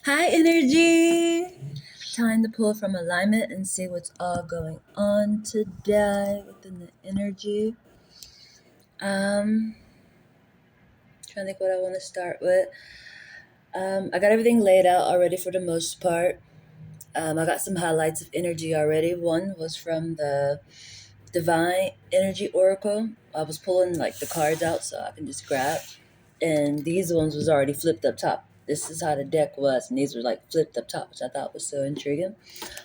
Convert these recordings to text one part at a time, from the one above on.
Hi, energy. Time to pull from alignment and see what's all going on today within the energy. Um, Trying to think what I want to start with. I got everything laid out already for the most part. I got some highlights of energy already. One was from the Divine Energy Oracle. I was pulling like the cards out so I can just grab. And these ones was already flipped up top. This is how the deck was, and these were like flipped up top, which I thought was so intriguing.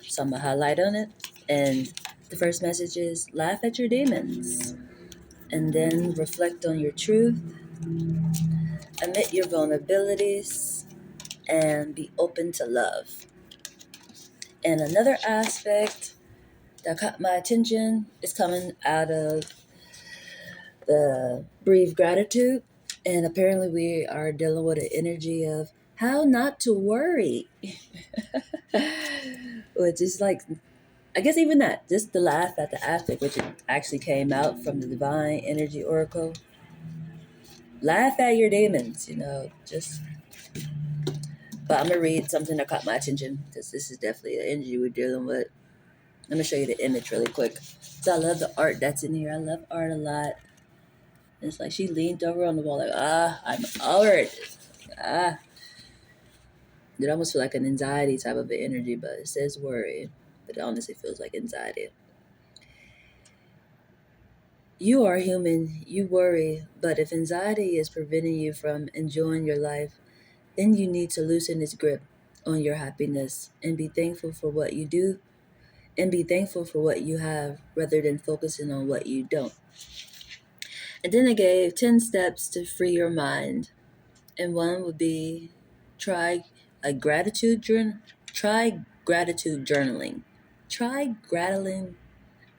So I'm gonna highlight on it. And the first message is laugh at your demons, and then reflect on your truth, admit your vulnerabilities, and be open to love. And another aspect that caught my attention is coming out of the Breathe Gratitude. And apparently, we are dealing with an energy of how not to worry, which is like, I guess even that, just to laugh at the aspect, which it actually came out from the Divine Energy Oracle. Laugh at your demons, just. But I'm gonna read something that caught my attention because this is definitely the energy we're dealing with. I'm gonna show you the image really quick. So I love the art that's in here. I love art a lot. And it's like she leaned over on the wall, like, I'm art. Ah, it almost feels like an anxiety type of energy, but it says worry, but it honestly feels like anxiety. You are human, you worry, but if anxiety is preventing you from enjoying your life, then you need to loosen its grip on your happiness and be thankful for what you do and be thankful for what you have rather than focusing on what you don't. And then I gave 10 steps to free your mind. And one would be try a gratitude journal. Try gratitude journaling. Try gratitude.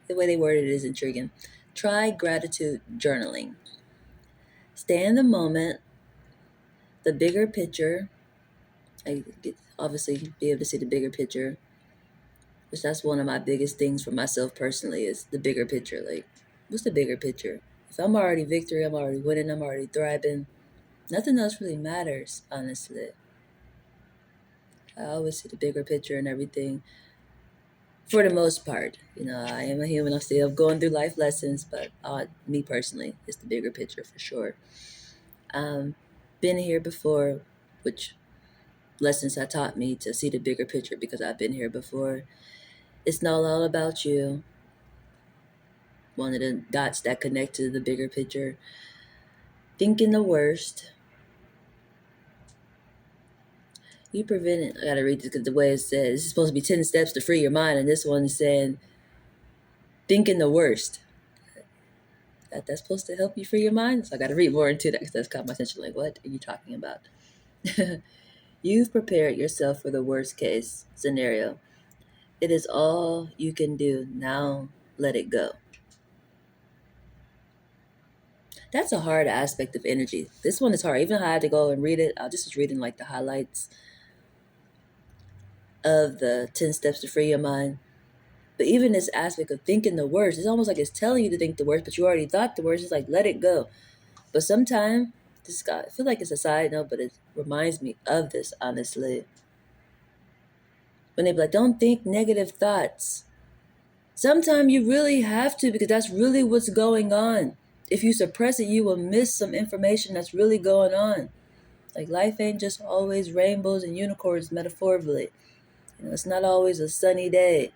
The way they word it is intriguing. Try gratitude journaling. Stay in the moment, the bigger picture. I get, obviously be able to see the bigger picture, which that's one of my biggest things for myself personally is the bigger picture. Like, what's the bigger picture? If I'm already victory, I'm already winning, I'm already thriving. Nothing else really matters, honestly. I always see the bigger picture and everything. For the most part, I am a human. I'm still going through life lessons, but me personally, it's the bigger picture for sure. Um, been here before, which lessons have taught me to see the bigger picture because I've been here before. It's not all about you. One of the dots that connect to the bigger picture. Thinking the worst. You prevent it. I gotta read this because the way it says it's supposed to be 10 steps to free your mind, and this one is saying thinking the worst. That's supposed to help you free your mind. So I gotta read more into that because that's caught my attention. Like, what are you talking about? You've prepared yourself for the worst case scenario. It is all you can do. Now let it go. That's a hard aspect of energy. This one is hard. Even though I had to go and read it, I just was reading like the highlights of the 10 steps to free your mind. But even this aspect of thinking the worst, it's almost like it's telling you to think the worst, but you already thought the worst. It's like, let it go. But sometimes, this guy, I feel like it's a side note, but it reminds me of this, honestly. When they be like, don't think negative thoughts. Sometimes you really have to because that's really what's going on. If you suppress it, you will miss some information that's really going on. Like life ain't just always rainbows and unicorns, metaphorically. It's not always a sunny day.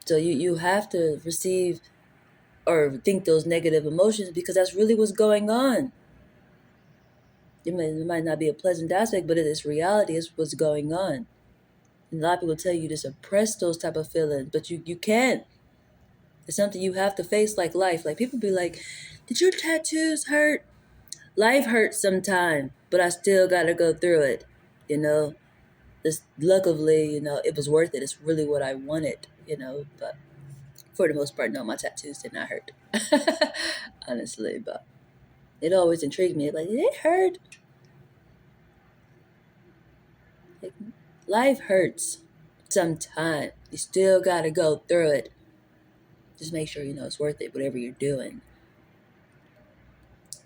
So you have to receive or think those negative emotions because that's really what's going on. It might not be a pleasant aspect, but it is reality. It's what's going on. And a lot of people tell you to suppress those type of feelings, but you can't. It's something you have to face like life. Like people be like, did your tattoos hurt? Life hurts sometime, but I still gotta go through it. You know, this luckily, it was worth it. It's really what I wanted. But for the most part, no, my tattoos did not hurt. Honestly, but it always intrigued me. Like, did it hurt? Like, life hurts sometime. You still gotta go through it. Just make sure it's worth it, whatever you're doing.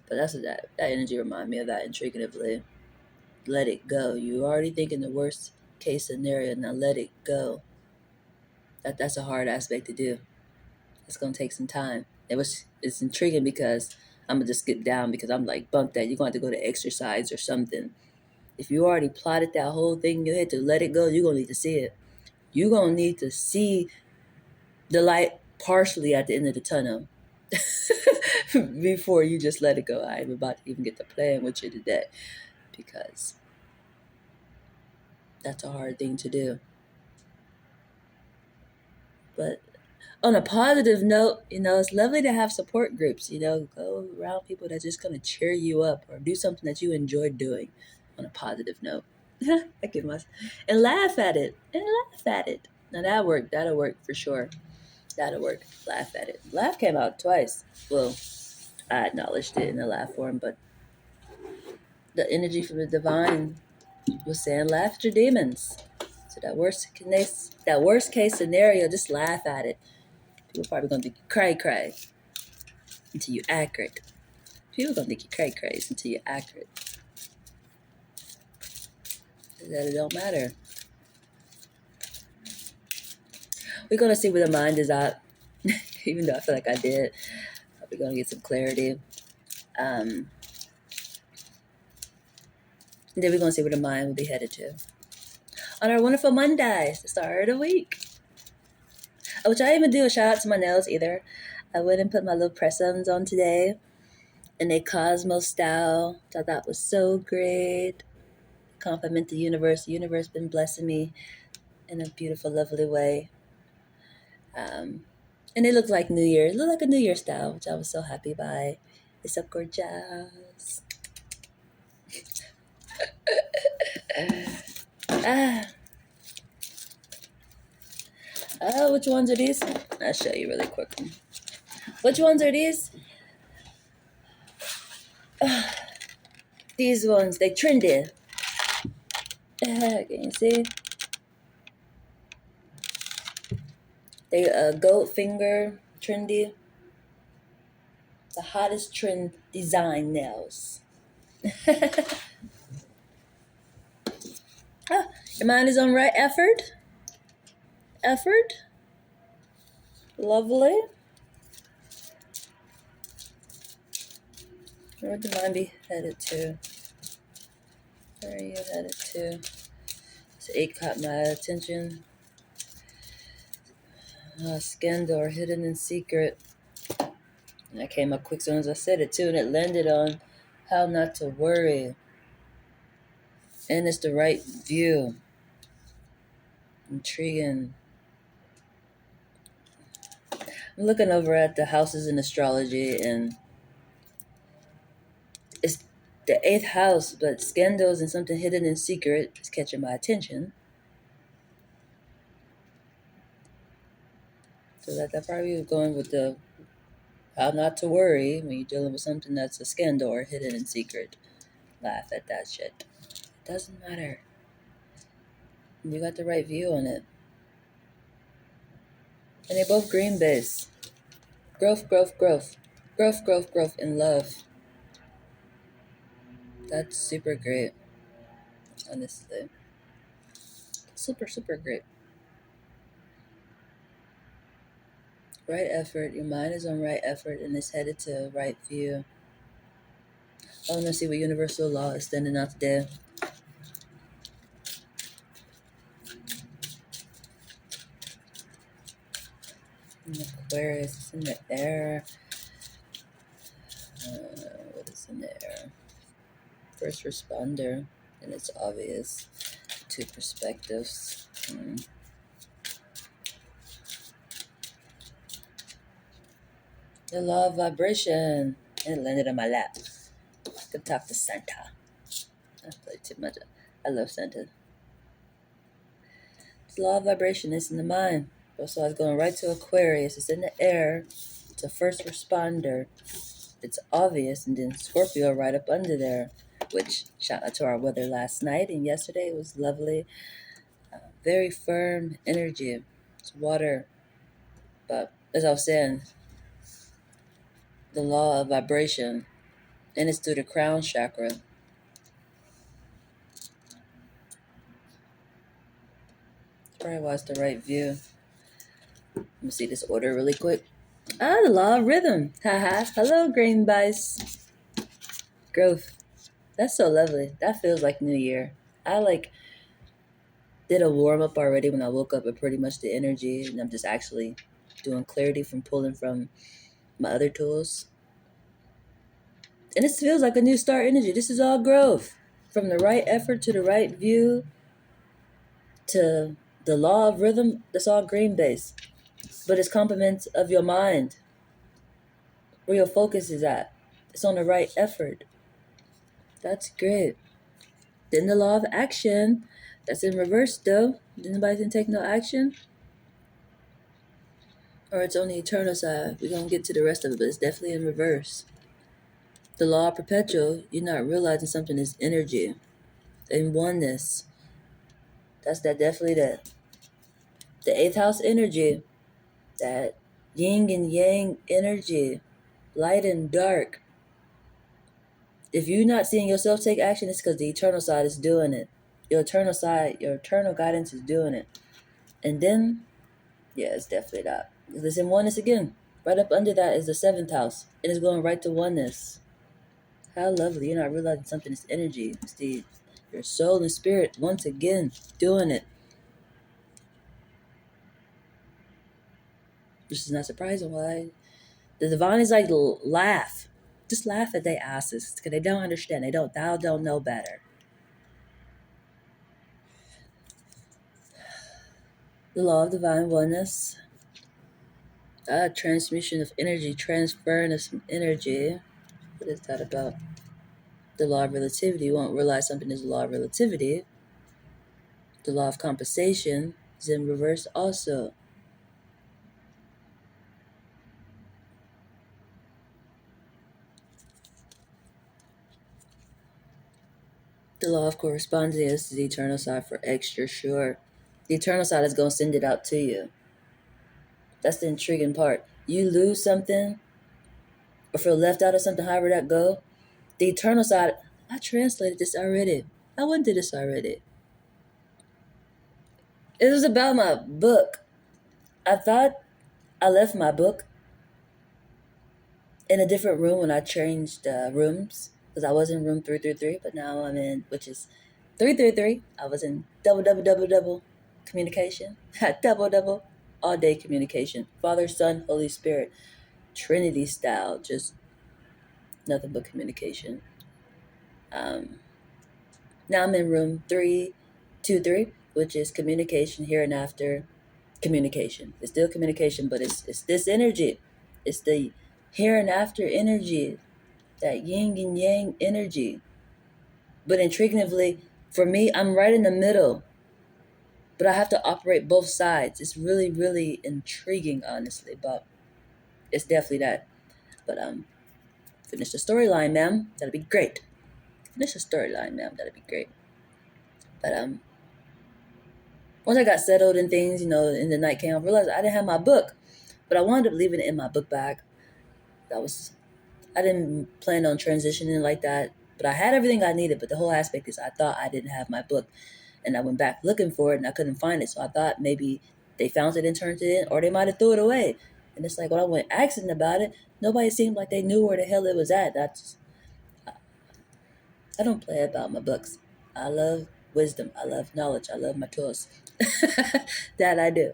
But that's what that energy remind me of that intriguingly. let it go. You're already thinking the worst case scenario. Now let it go. That's a hard aspect to do. It's gonna take some time. It's intriguing because I'm gonna just skip down because I'm like, bump that. You're going to have to go to exercise or something. If you already plotted that whole thing in your head to let it go, you're gonna need to see it. You're gonna need to see the light partially at the end of the tunnel before you just let it go. I'm about to even get to playing with you today because that's a hard thing to do. But on a positive note, it's lovely to have support groups, go around people that's just going to cheer you up or do something that you enjoy doing on a positive note. I give myself, and laugh at it, and laugh at it. Now that'll work for sure. That'll work. Laugh at it. Laugh came out twice. Well, I acknowledged it in the laugh form, but the energy from the divine was saying, laugh at your demons. So that worst case scenario, just laugh at it. People probably gonna think you cray until you're accurate. People gonna think you cray until you're accurate. That it don't matter. We're gonna see where the mind is at. Even though I feel like I did. We're gonna get some clarity. And then we're gonna see where the mind will be headed to. On our wonderful Mondays, the start of the week. Which I didn't even do a shout out to my nails either. I went and put my little press-ons on today. And they Cosmo style, which I thought was so great. Compliment the universe. The universe been blessing me in a beautiful, lovely way. And it looked like New Year. It looked like a New Year style, which I was so happy by. It's so gorgeous. Which ones are these? I'll show you really quickly. Which ones are these? These ones, they trendy. Can you see? They Goldfinger trendy. The hottest trend design nails. Your mind is on right effort. Lovely. Where would the mind be headed to? Where are you headed to? This 8 caught my attention. Scandal, hidden in secret. And that came up quick as soon as I said it too, and it landed on how not to worry. And it's the right view. Intriguing. I'm looking over at the houses in astrology, and it's the 8th house, but scandals and something hidden in secret is catching my attention. So that probably was going with the how not to worry when you're dealing with something that's a scandal or hidden in secret. Laugh at that shit. It doesn't matter. You got the right view on it. And they're both green base. Growth. Growth in love. That's super great. Honestly. Super great. Right effort. Your mind is on right effort and it's headed to right view. I want to see what universal law is standing out today. Aquarius is in the air. What is in the air? First responder, and it's obvious. 2 perspectives. The law of vibration. And it landed on my lap. I could talk to Santa. I play too much. I love Santa. The law of vibration is in the mind. So I was going right to Aquarius. It's in the air. It's a first responder. It's obvious. And then Scorpio right up under there. Which, shout out to our weather last night and yesterday. It was lovely. Very firm energy. It's water. But as I was saying, the law of vibration, and it's through the crown chakra. Probably watch the right view. Let me see this order really quick. The law of rhythm. Haha. Hello, green bice. Growth. That's so lovely. That feels like New Year. I did a warm up already when I woke up, but pretty much the energy, and I'm just actually doing clarity from pulling from my other tools. And this feels like a new start energy. This is all growth. From the right effort to the right view to the law of rhythm, that's all green based. But it's compliments of your mind, where your focus is at. It's on the right effort. That's great. Then the law of action, that's in reverse though. Anybody can take no action? Or it's on the eternal side. We're gonna get to the rest of it, but it's definitely in reverse. The law of perpetual, you're not realizing something is energy and oneness. That's that definitely the eighth house energy, that yin and yang energy, light and dark. If you're not seeing yourself take action, it's because the eternal side is doing it. Your eternal side, your eternal guidance is doing it. And then, yeah, it's definitely that. It's in oneness again. Right up under that is the seventh house. And it's going right to oneness. How lovely. You're not realizing something is energy. It's your soul and spirit once again doing it. Which is not surprising why. The divine is like laugh. Just laugh at their asses because they don't understand. Thou don't know better. The law of divine oneness. Transmission of energy, transferring of some energy. What is that about? The law of relativity. You won't realize something is the law of relativity. The law of compensation is in reverse also. The law of correspondence is the eternal side for extra sure. The eternal side is going to send it out to you. That's the intriguing part. You lose something or feel left out of something, however that go. The eternal side, I translated this already. I went through this already. It was about my book. I thought I left my book in a different room when I changed rooms because I was in room 333, but now I'm in, which is 333. I was in double communication, double all day communication. Father, Son, Holy Spirit, Trinity style, just nothing but communication. Now I'm in room 323, which is communication here and after communication. It's still communication, but it's this energy. It's the here and after energy, that yin and yang energy. But intriguingly, for me, I'm right in the middle, but I have to operate both sides. It's really, really intriguing, honestly, but it's definitely that. But finish the storyline, ma'am. That'd be great. Finish the storyline, ma'am. That'd be great. But once I got settled and things, in the night came, I realized I didn't have my book, but I wound up leaving it in my book bag. I didn't plan on transitioning like that, but I had everything I needed. But the whole aspect is I thought I didn't have my book, and I went back looking for it and I couldn't find it. So I thought maybe they found it and turned it in, or they might have threw it away. And it's like when I went asking about it, nobody seemed like they knew where the hell it was at. I don't play about my books. I love wisdom. I love knowledge. I love my tools. That I do.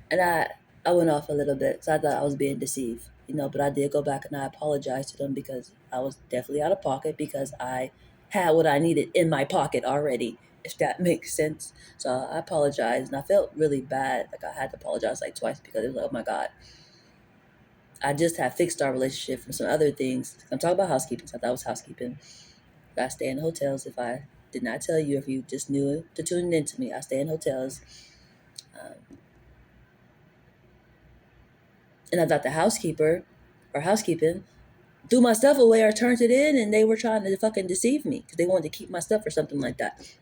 And I went off a little bit, so I thought I was being deceived, but I did go back and I apologized to them because I was definitely out of pocket because I had what I needed in my pocket already, if that makes sense. So I apologized and I felt really bad. Like I had to apologize like twice because it was like, oh my God. I just have fixed our relationship from some other things. I'm talking about housekeeping, so I thought it was housekeeping. I stay in hotels. If I did not tell you, if you just knew to tune in to me, I stay in hotels. And I thought the housekeeper or housekeeping threw my stuff away or turned it in, and they were trying to fucking deceive me because they wanted to keep my stuff or something like that.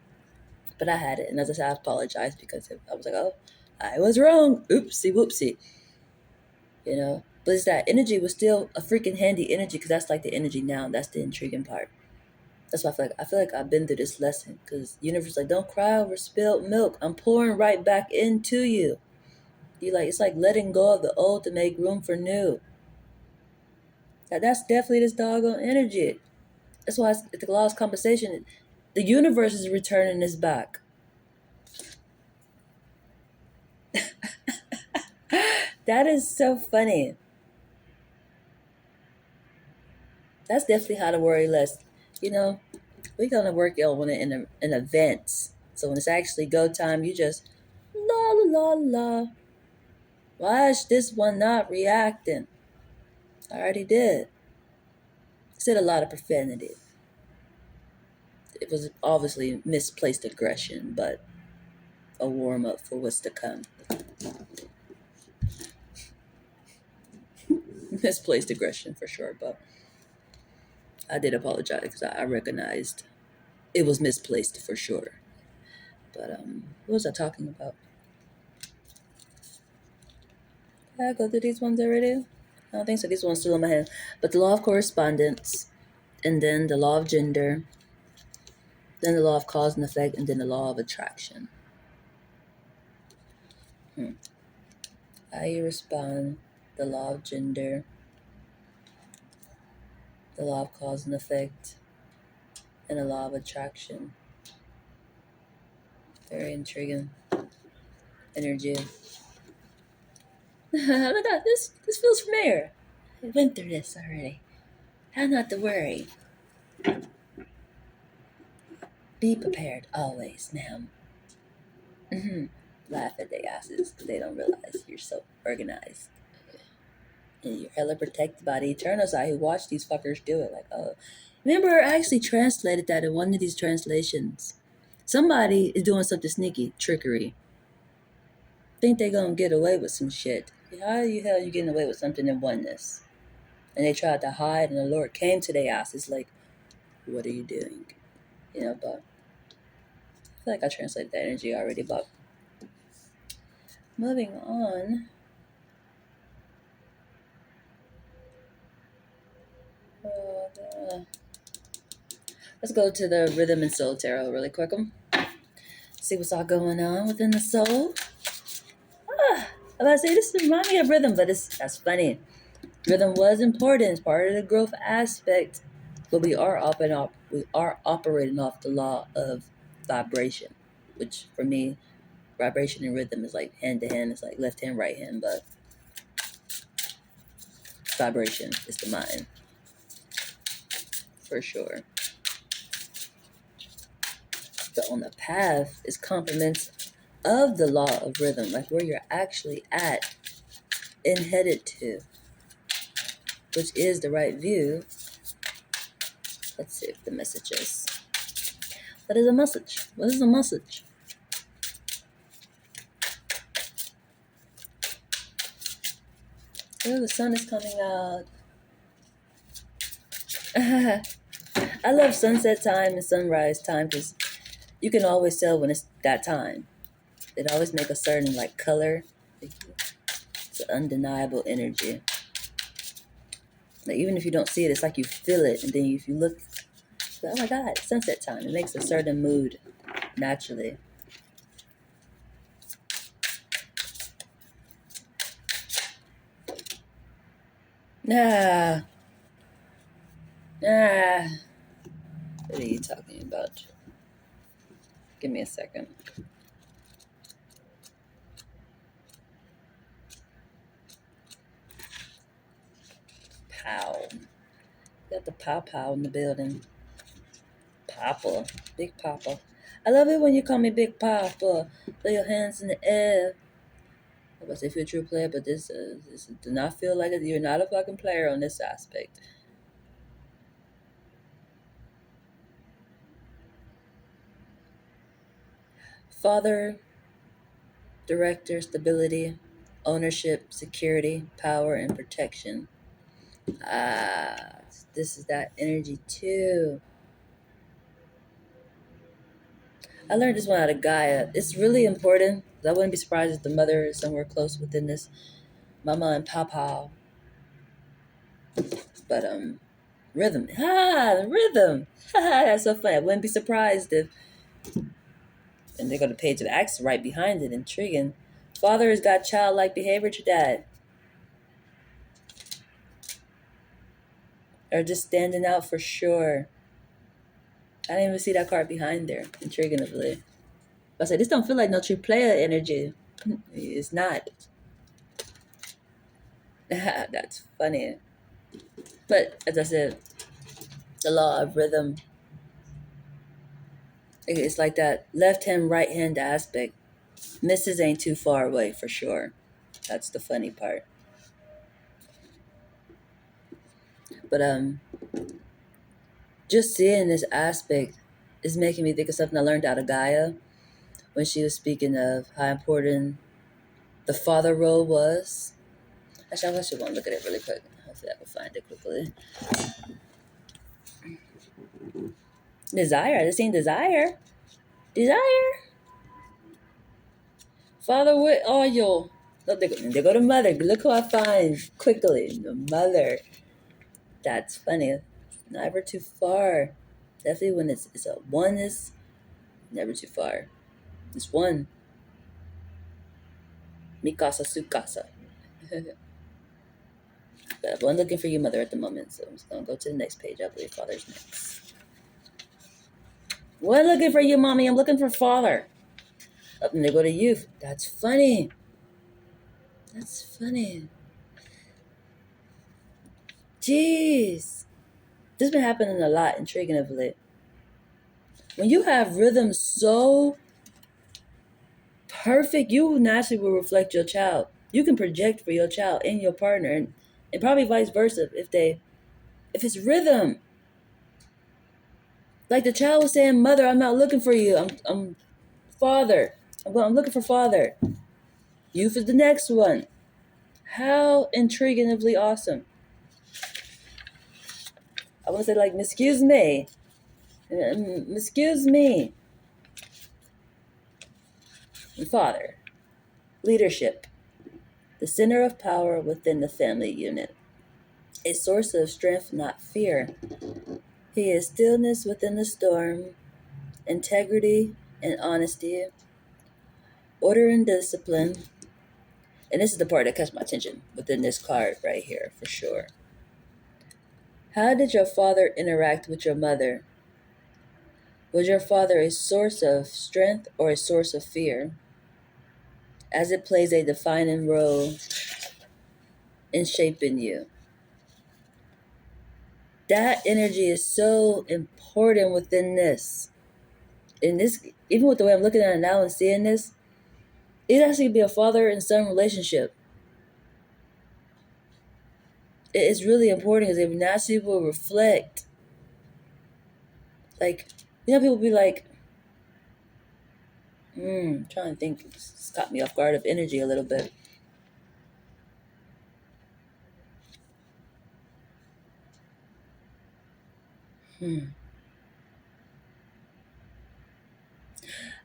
But I had it, and as I said, I apologized because I was like, oh, I was wrong. Oopsie whoopsie. But it's that energy was still a freaking handy energy because that's like the energy now. That's the intriguing part. That's why I feel like I've been through this lesson because universe is like, don't cry over spilled milk. I'm pouring right back into you. You like it's like letting go of the old to make room for new. That's definitely this doggone energy. That's why it's the last conversation. The universe is returning this back. That is so funny. That's definitely how to worry less. You know, we're gonna work on when in events. So when it's actually go time, you just la la la la. Why is this one not reacting? I already did. Said a lot of profanity. It was obviously misplaced aggression, but a warm up for what's to come. Misplaced aggression for sure, but I did apologize because I recognized it was misplaced for sure. But what was I talking about? Did I go through these ones already? I don't think so. These ones still in my head. But the law of correspondence, and then the law of gender, then the law of cause and effect, and then the law of attraction. How you respond, the law of gender, the law of cause and effect, and the law of attraction. Very intriguing energy. Look at this. This feels familiar. I went through this already. How not to worry. Be prepared always, ma'am. Laugh at their asses because they don't realize you're so organized. And you're hella protected by the eternal side who watch these fuckers do it. Like, oh. Remember, I actually translated that in one of these translations. Somebody is doing something sneaky, trickery. Think they're gonna get away with some shit. How the hell you getting away with something in oneness? And they tried to hide, and the Lord came to their asses like, what are you doing? You know, but I feel like I translated that energy already, but moving on. Let's go to the Rhythm and Soul Tarot really quick. See what's all going on within the soul. I'm about to say this reminds me of rhythm, but that's funny. Rhythm was important, it's part of the growth aspect, but we are operating off the law of vibration, which for me, vibration and rhythm is like hand to hand. It's like left hand, right hand, but vibration is the mind for sure. But on the path is complements of the law of rhythm, like where you're actually at and headed to, which is the right view. Let's see if the message is. What is a message? What is a message? Oh, the sun is coming out. I love sunset time and sunrise time because you can always tell when it's that time. It always make a certain like color. It's an undeniable energy. Like even if you don't see it, it's like you feel it, and then if you look, oh my God, sunset time. It makes a certain mood naturally. Ah, ah. What are you talking about? Give me a second. Pow. Got the pow pow in the building. Papa. Big Papa. I love it when you call me Big Papa. Throw your hands in the air. I was say if you're a true player, but this do not feel like it. You're not a fucking player on this aspect. Father, director, stability, ownership, security, power, and protection. Ah, this is that energy too. I learned this one out of Gaia. It's really important. I wouldn't be surprised if the mother is somewhere close within this, Mama and Papa. But Rhythm. The rhythm. That's so funny. I wouldn't be surprised if, and they go to page of acts right behind it. Intriguing. Father has got childlike behavior to dad. Or just standing out for sure. I didn't even see that card behind there. Intriguingly. I said, this don't feel like no true player energy. It's not. That's funny. But as I said, the law of rhythm. It's like that left hand, right hand aspect. Misses ain't too far away for sure. That's the funny part. But just seeing this aspect is making me think of something I learned out of Gaia when she was speaking of how important the father role was. Actually, I should want to look at it really quick. Hopefully, I can find it quickly. Desire. I just seen desire. Desire. Father with oil. Look, they go to mother. Look who I find quickly. The mother. That's funny. Never too far. Definitely when it's a oneness, never too far. It's one. Mikasa Sukasa. But I'm looking for you, mother, at the moment. So I'm just gonna go to the next page. I believe father's next. What looking for you, mommy? I'm looking for father. Up and they go to youth. That's funny. That's funny. Jeez. This has been happening a lot, intriguing of late. When you have rhythm so perfect, you naturally will reflect your child. You can project for your child and your partner, and probably vice versa if it's rhythm. Like the child was saying, "Mother, I'm not looking for you. I'm father. I'm looking for father." Youth is the next one. How intriguingly awesome. I want to say like, excuse me, excuse me, father. Leadership, the center of power within the family unit, a source of strength, not fear. He is stillness within the storm, integrity and honesty, order and discipline. And this is the part that catch my attention within this card right here for sure. How did your father interact with your mother? Was your father a source of strength or a source of fear? As it plays a defining role in shaping you. That energy is so important within this. In this, even with the way I'm looking at it now and seeing this, it actually be a father and son relationship. It's really important because it naturally will reflect. Like, people be like, trying to think. It's caught me off guard of energy a little bit.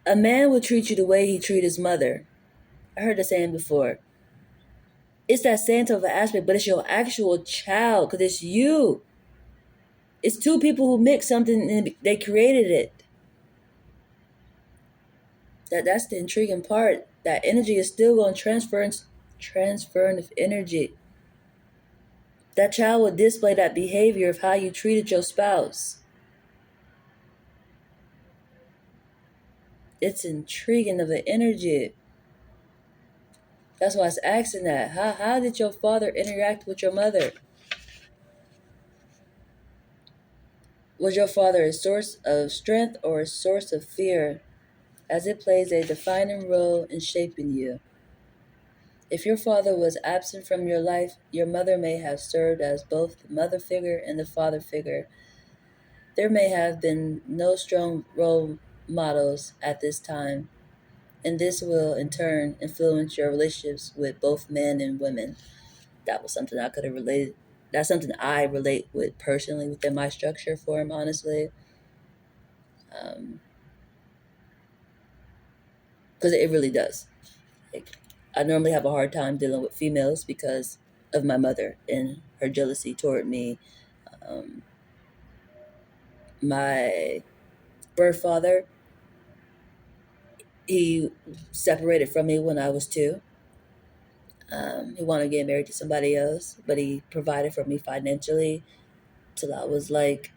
A man will treat you the way he treat his mother. I heard the saying before. It's that same type of aspect, but it's your actual child because it's you. It's two people who mixed something and they created it. That's the intriguing part. That energy is still going to transference of energy. That child will display that behavior of how you treated your spouse. It's intriguing of the energy. That's why I was asking that. How did your father interact with your mother? Was your father a source of strength or a source of fear, as it plays a defining role in shaping you? If your father was absent from your life, your mother may have served as both the mother figure and the father figure. There may have been no strong role models at this time, and this will in turn influence your relationships with both men and women. That was something I could have related. That's something I relate with personally within my structure for him, honestly. Um, because it really does. Like, I normally have a hard time dealing with females because of my mother and her jealousy toward me. Um, My birth father, he separated from me when I was 2. He wanted to get married to somebody else, but he provided for me financially till I was like,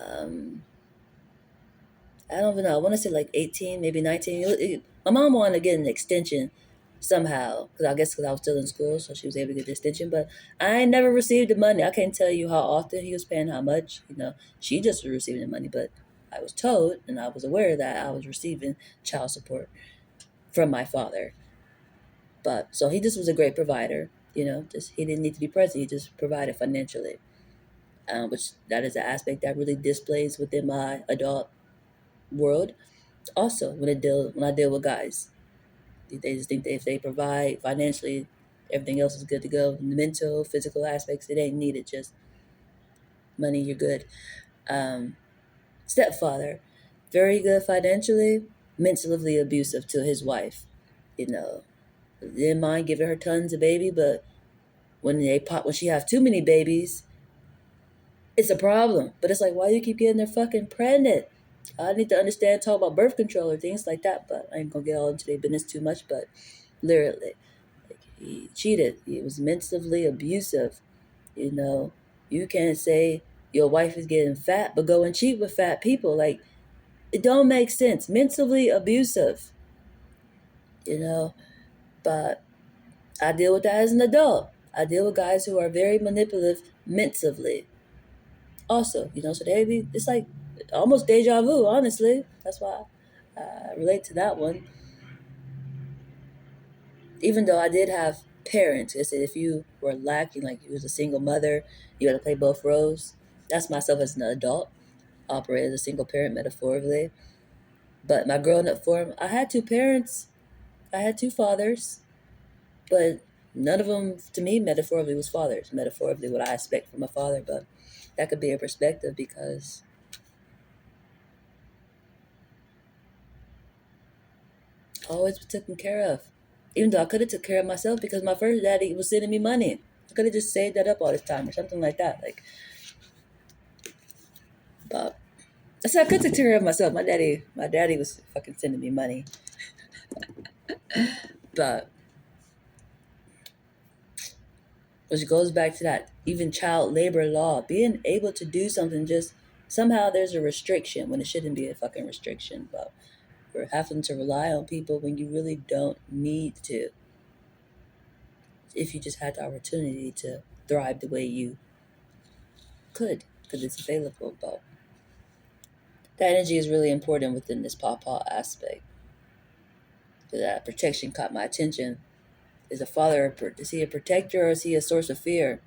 um, I don't even know. I want to say like 18, maybe 19. My mom wanted to get an extension somehow, because I guess because I was still in school, so she was able to get the extension. But I never received the money. I can't tell you how often he was paying how much. She just was receiving the money, but I was told and I was aware that I was receiving child support from my father. But so he just was a great provider. Just he didn't need to be present. He just provided financially, which that is an aspect that really displays within my adult world. Also, when I deal with guys, they just think that if they provide financially, everything else is good to go. The mental, physical aspects, it ain't needed. Just money, you're good. Um, Stepfather, very good financially, mentally abusive to his wife. You know, didn't mind giving her tons of baby, but when she have too many babies, it's a problem. But it's like, why do you keep getting her fucking pregnant? I need to understand, talk about birth control or things like that, but I ain't gonna get all into their business too much. But literally, like, he cheated. He was mentally abusive. You know, you can't say your wife is getting fat, but go and cheat with fat people. Like, it don't make sense. Mentally abusive. You know, but I deal with that as an adult. I deal with guys who are very manipulative mentally. Also, so it's like almost deja vu. Honestly, that's why I relate to that one. Even though I did have parents, I said if you were lacking, like you was a single mother, you had to play both roles. That's myself as an adult, operate as a single parent metaphorically. But my growing up form, I had 2 parents, I had 2 fathers, but none of them to me metaphorically was fathers. Metaphorically, what I expect from a father, but that could be a perspective because I always was taken care of. Even though I could have took care of myself because my first daddy was sending me money. I could have just saved that up all this time or something like that. But I said I could take care of myself. My daddy was fucking sending me money. But which goes back to that even child labor law, being able to do something, just somehow there's a restriction when it shouldn't be a fucking restriction. But we're having to rely on people when you really don't need to. If you just had the opportunity to thrive the way you could, because it's available. But that energy is really important within this pawpaw aspect. That protection caught my attention. Is he a protector or is he a source of fear?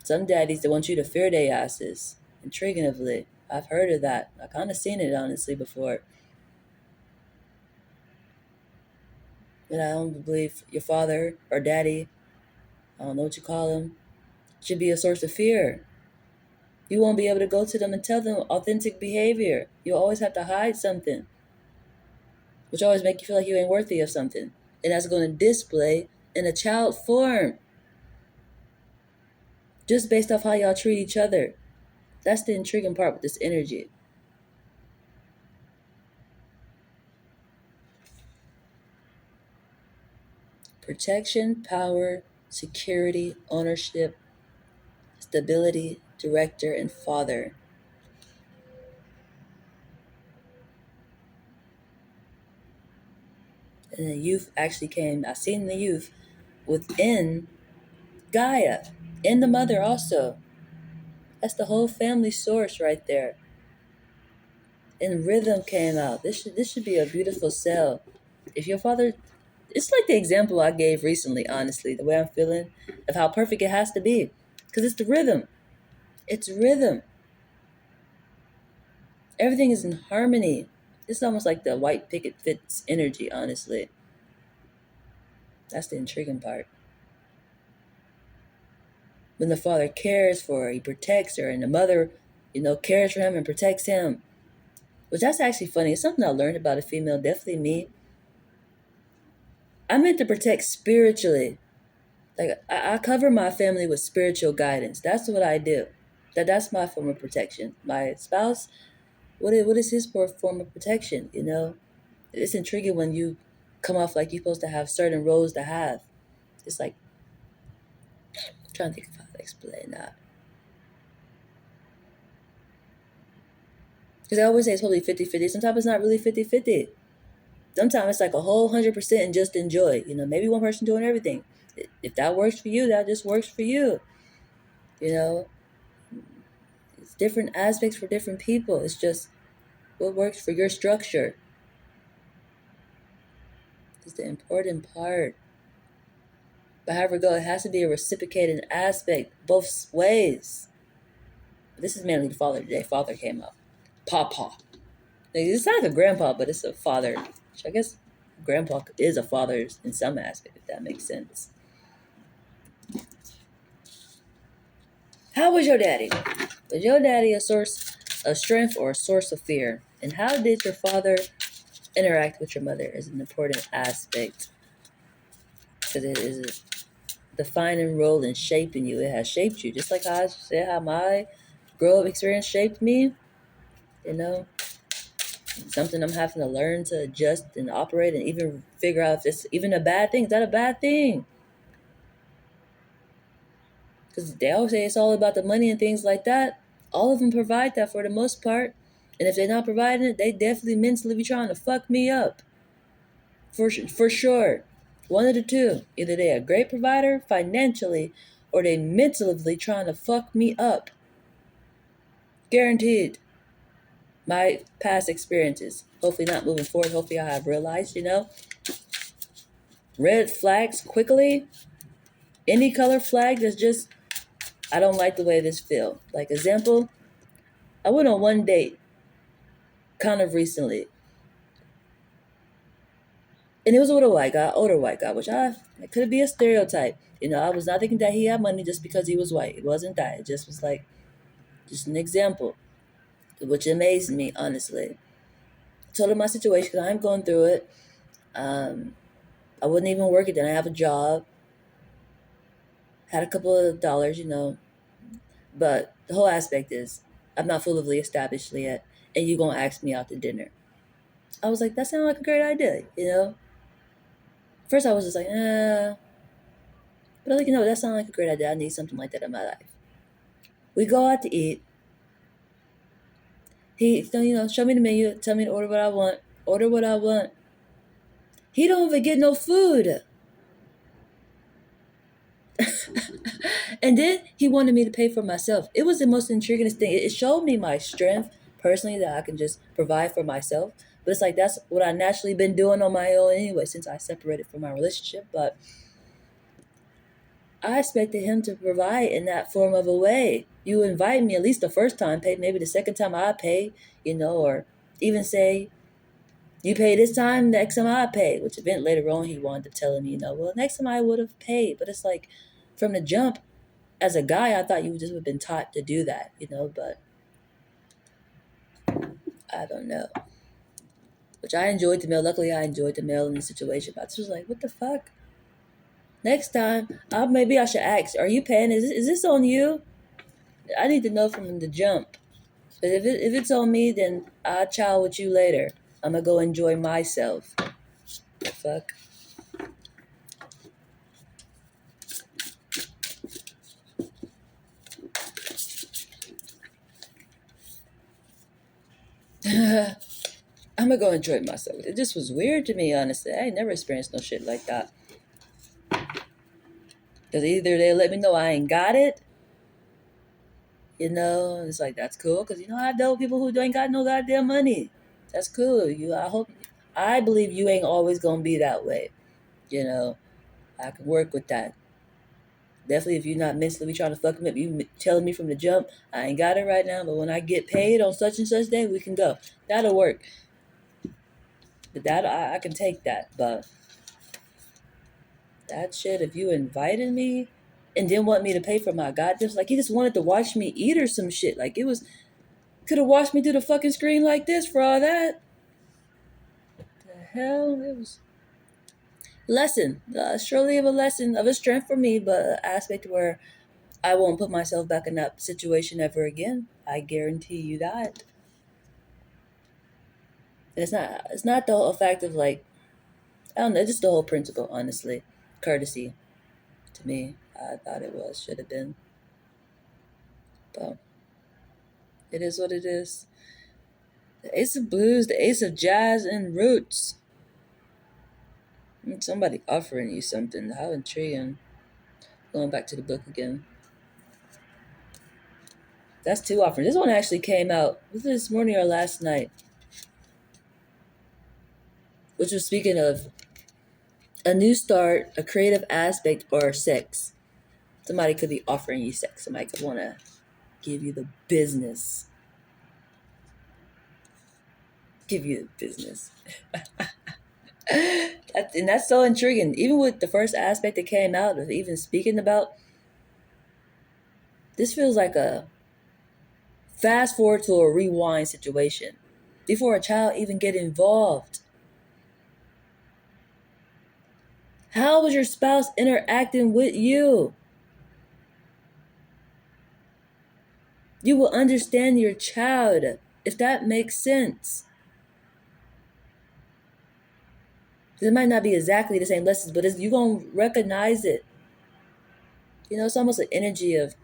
Some daddies, they want you to fear their asses. Intriguingly, I've heard of that. I kind of seen it honestly before. And I don't believe your father or daddy, I don't know what you call him, should be a source of fear. You won't be able to go to them and tell them authentic behavior. You always have to hide something, which always make you feel like you ain't worthy of something. And that's going to display in a child form, just based off how y'all treat each other. That's the intriguing part with this energy. Protection, power, security, ownership, stability, director, and father. And the youth actually came, I seen the youth within Gaia, in the mother also. That's the whole family source right there. And rhythm came out. This should be a beautiful cell. If your father, it's like the example I gave recently, honestly, the way I'm feeling of how perfect it has to be. Because it's the rhythm. It's rhythm. Everything is in harmony. It's almost like the white picket fits energy, honestly. That's the intriguing part. When the father cares for her, he protects her, and the mother, cares for him and protects him. Which that's actually funny. It's something I learned about a female, definitely me. I meant to protect spiritually. Like I cover my family with spiritual guidance. That's what I do. That's my form of protection. My spouse, what is his form of protection? It's intriguing when you come off like you're supposed to have certain roles to have. It's like, I'm trying to think of how to explain that. Because I always say it's probably 50-50. Sometimes it's not really 50-50. Sometimes it's like a whole 100% and just enjoy. Maybe one person doing everything. If that works for you, that just works for you. You know, it's different aspects for different people. It's just what works for your structure is the important part. But however go, it has to be a reciprocated aspect both ways. This is mainly the father today. Father came up. Papa. It's not like a grandpa, but it's a father. Which I guess grandpa is a father in some aspect, if that makes sense. How was your daddy? Was your daddy a source of strength or a source of fear? And how did your father interact with your mother is an important aspect because it is a defining role in shaping you. It has shaped you, just like how I said how my grow up experience shaped me. You know, something I'm having to learn to adjust and operate and even figure out if it's even a bad thing. Is that a bad thing? Because they always say it's all about the money and things like that. All of them provide that for the most part. And if they're not providing it, they definitely mentally be trying to fuck me up. For sure. One of the two. Either they a great provider financially or they mentally trying to fuck me up. Guaranteed. My past experiences. Hopefully not moving forward. Hopefully I have realized, red flags quickly. Any color flag that's just, I don't like the way this feel. Like example, I went on one date kind of recently. And it was with a white guy, older white guy, which it could be a stereotype. I was not thinking that he had money just because he was white. It wasn't that. It just was like, just an example, which amazed me, honestly. I told him my situation because I'm going through it. I wouldn't even work it. Then I have a job. Had a couple of dollars, But the whole aspect is, I'm not fully established yet, and you gonna ask me out to dinner. I was like, that sounds like a great idea. First I was just like, but I was like, that sounds like a great idea. I need something like that in my life. We go out to eat. He, show me the menu, tell me to order what I want, order what I want. He don't even get no food. And then he wanted me to pay for myself. It was the most intriguing thing. It showed me my strength personally that I can just provide for myself. But it's like that's what I naturally been doing on my own anyway since I separated from my relationship. But I expected him to provide in that form of a way. You invite me at least the first time, pay maybe the second time I pay, or even say, you pay this time, next time I pay, which event later on he wound up telling me, well, next time I would have paid. But it's like from the jump, as a guy, I thought you just would have been taught to do that, but I don't know. Which I enjoyed the meal. Luckily, I enjoyed the meal in the situation. But I was just like, what the fuck? Next time, maybe I should ask, are you paying? Is this on you? I need to know from the jump. But if it's on me, then I'll chow with you later. I'm going to go enjoy myself. The fuck? I'm going to go enjoy myself. It just was weird to me, honestly. I ain't never experienced no shit like that. Because either they let me know I ain't got it, it's like, that's cool. Because, I know people who ain't got no goddamn money. That's cool. I believe you ain't always going to be that way. I can work with that. Definitely, if you're not mentally trying to fuck me up, you telling me from the jump, I ain't got it right now, but when I get paid on such and such day, we can go. That'll work. But that, I can take that. But that shit, if you invited me and didn't want me to pay for my goddamn, like he just wanted to watch me eat or some shit. Like it was, could have watched me through the fucking screen like this for all that. The hell? It was lesson. Surely of a lesson of a strength for me, but an aspect where I won't put myself back in that situation ever again. I guarantee you that. And it's not the whole fact of like, I don't know, just the whole principle, honestly. Courtesy to me. I thought it was, should have been. But it is what it is. The Ace of Blues, the Ace of Jazz and Roots. Somebody offering you something. How intriguing. Going back to the book again. That's two offerings. This one actually came out, was it this morning or last night? Which was speaking of a new start, a creative aspect, or sex. Somebody could be offering you sex. Somebody could want to give you the business. Give you the business. And that's so intriguing. Even with the first aspect that came out of even speaking about, this feels like a fast forward to a rewind situation before a child even get involved. How was your spouse interacting with you? You will understand your child, if that makes sense. It might not be exactly the same lessons, but you're going to recognize it. It's almost an energy of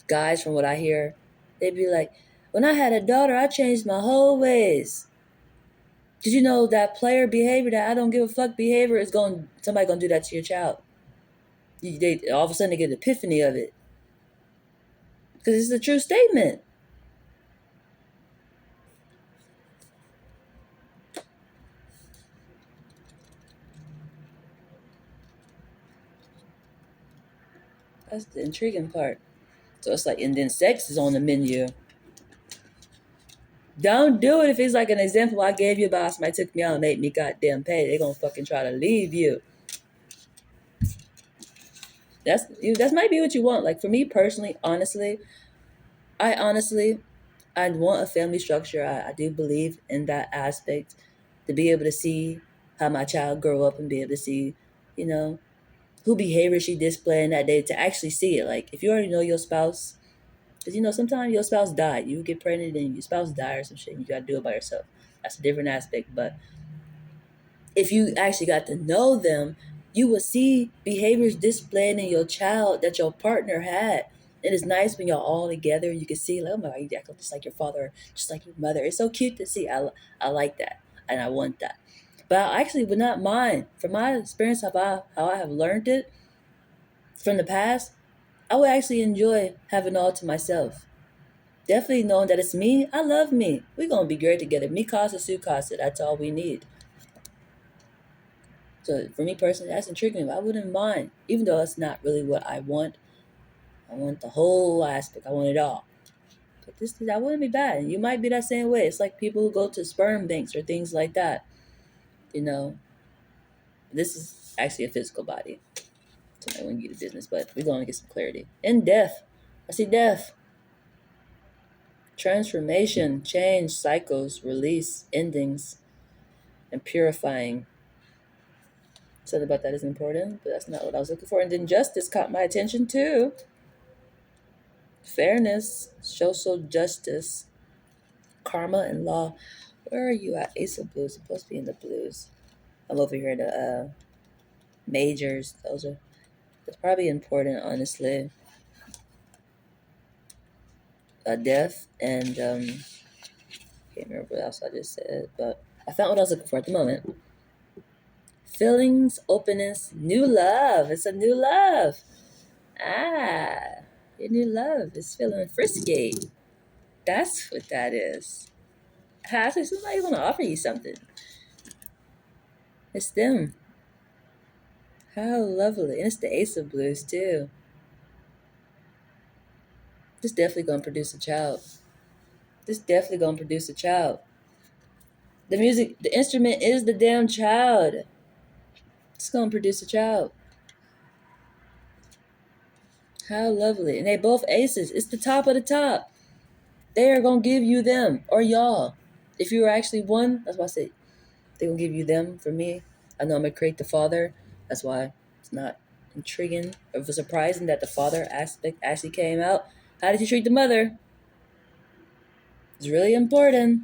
guys, from what I hear. They'd be like, when I had a daughter, I changed my whole ways. Did you know that player behavior, that I don't give a fuck behavior, is somebody going to do that to your child? They all of a sudden they get an epiphany of it. Because it's a true statement. That's the intriguing part. So it's like, and then sex is on the menu. Don't do it if it's like an example I gave you about somebody took me out and made me goddamn pay. They're going to fucking try to leave you. That might be what you want. Like for me personally, honestly, I want a family structure. I do believe in that aspect, to be able to see how my child grow up and be able to see, you know, who behavior she displaying that day, to actually see it. Like if you already know your spouse, because sometimes your spouse died, you get pregnant and your spouse died or some shit, and you got to do it by yourself. That's a different aspect. But if you actually got to know them, you will see behaviors displayed in your child that your partner had. It is nice when y'all all together. You can see, like, oh my God, you act just like your father, just like your mother. It's so cute to see. I like that, and I want that. But I actually would not mind, from my experience, how I have learned it from the past. I would actually enjoy having all to myself. Definitely knowing that it's me. I love me. We're gonna be great together. Me casa, su casa. That's all we need. So for me personally, that's intriguing. I wouldn't mind, even though it's not really what I want. I want the whole aspect. I want it all. But that wouldn't be bad. You might be that same way. It's like people who go to sperm banks or things like that. You know, this is actually a physical body. So I wouldn't get the business, but we're going to get some clarity. And death. I see death. Transformation, change, cycles, release, endings, and purifying. Something about that is important, but that's not what I was looking for. And then justice caught my attention too. Fairness, social justice, karma, and law. Where are you at? Ace of Blues. Supposed to be in the blues. I'm over here in the majors. That's probably important, honestly. Death and can't remember what else I just said, but I found what I was looking for at the moment. Feelings, openness, new love. It's a new love. Ah, your new love is feeling frisky. That's what that is. I said somebody want to offer you something. It's them. How lovely. And it's the Ace of Blues, too. This definitely going to produce a child. This definitely going to produce a child. The music, the instrument is the damn child. It's going to produce a child. How lovely. And they both aces. It's the top of the top. They are going to give you them, or y'all. If you were actually one, that's why I said they're going to give you them. For me, I know I'm going to create the father. That's why it's not Intriguing, it was surprising that the father aspect actually came out. How did you treat the mother? It's really important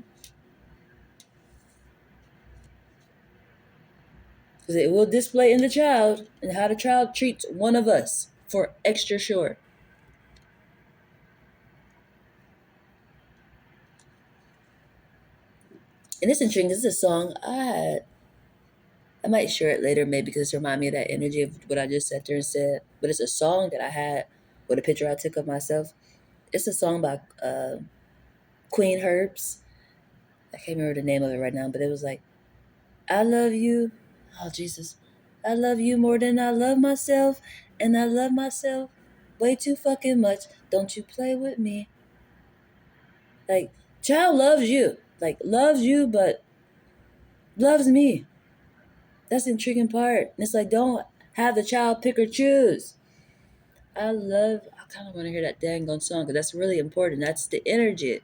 because it will display in the child and how the child treats one of us for extra sure. And it's intriguing. This is a song I had. I might share it later, maybe because it reminds me of that energy of what I just sat there and said. But it's a song that I had with a picture I took of myself. It's a song by Queen Herbs. I can't remember the name of it right now, but it was like, I love you. Oh, Jesus. I love you more than I love myself. And I love myself way too fucking much. Don't you play with me. Like, child loves you. Like, loves you, but loves me. That's the intriguing part. And it's like, don't have the child pick or choose. I kind of want to hear that dang on song because that's really important. That's the energy.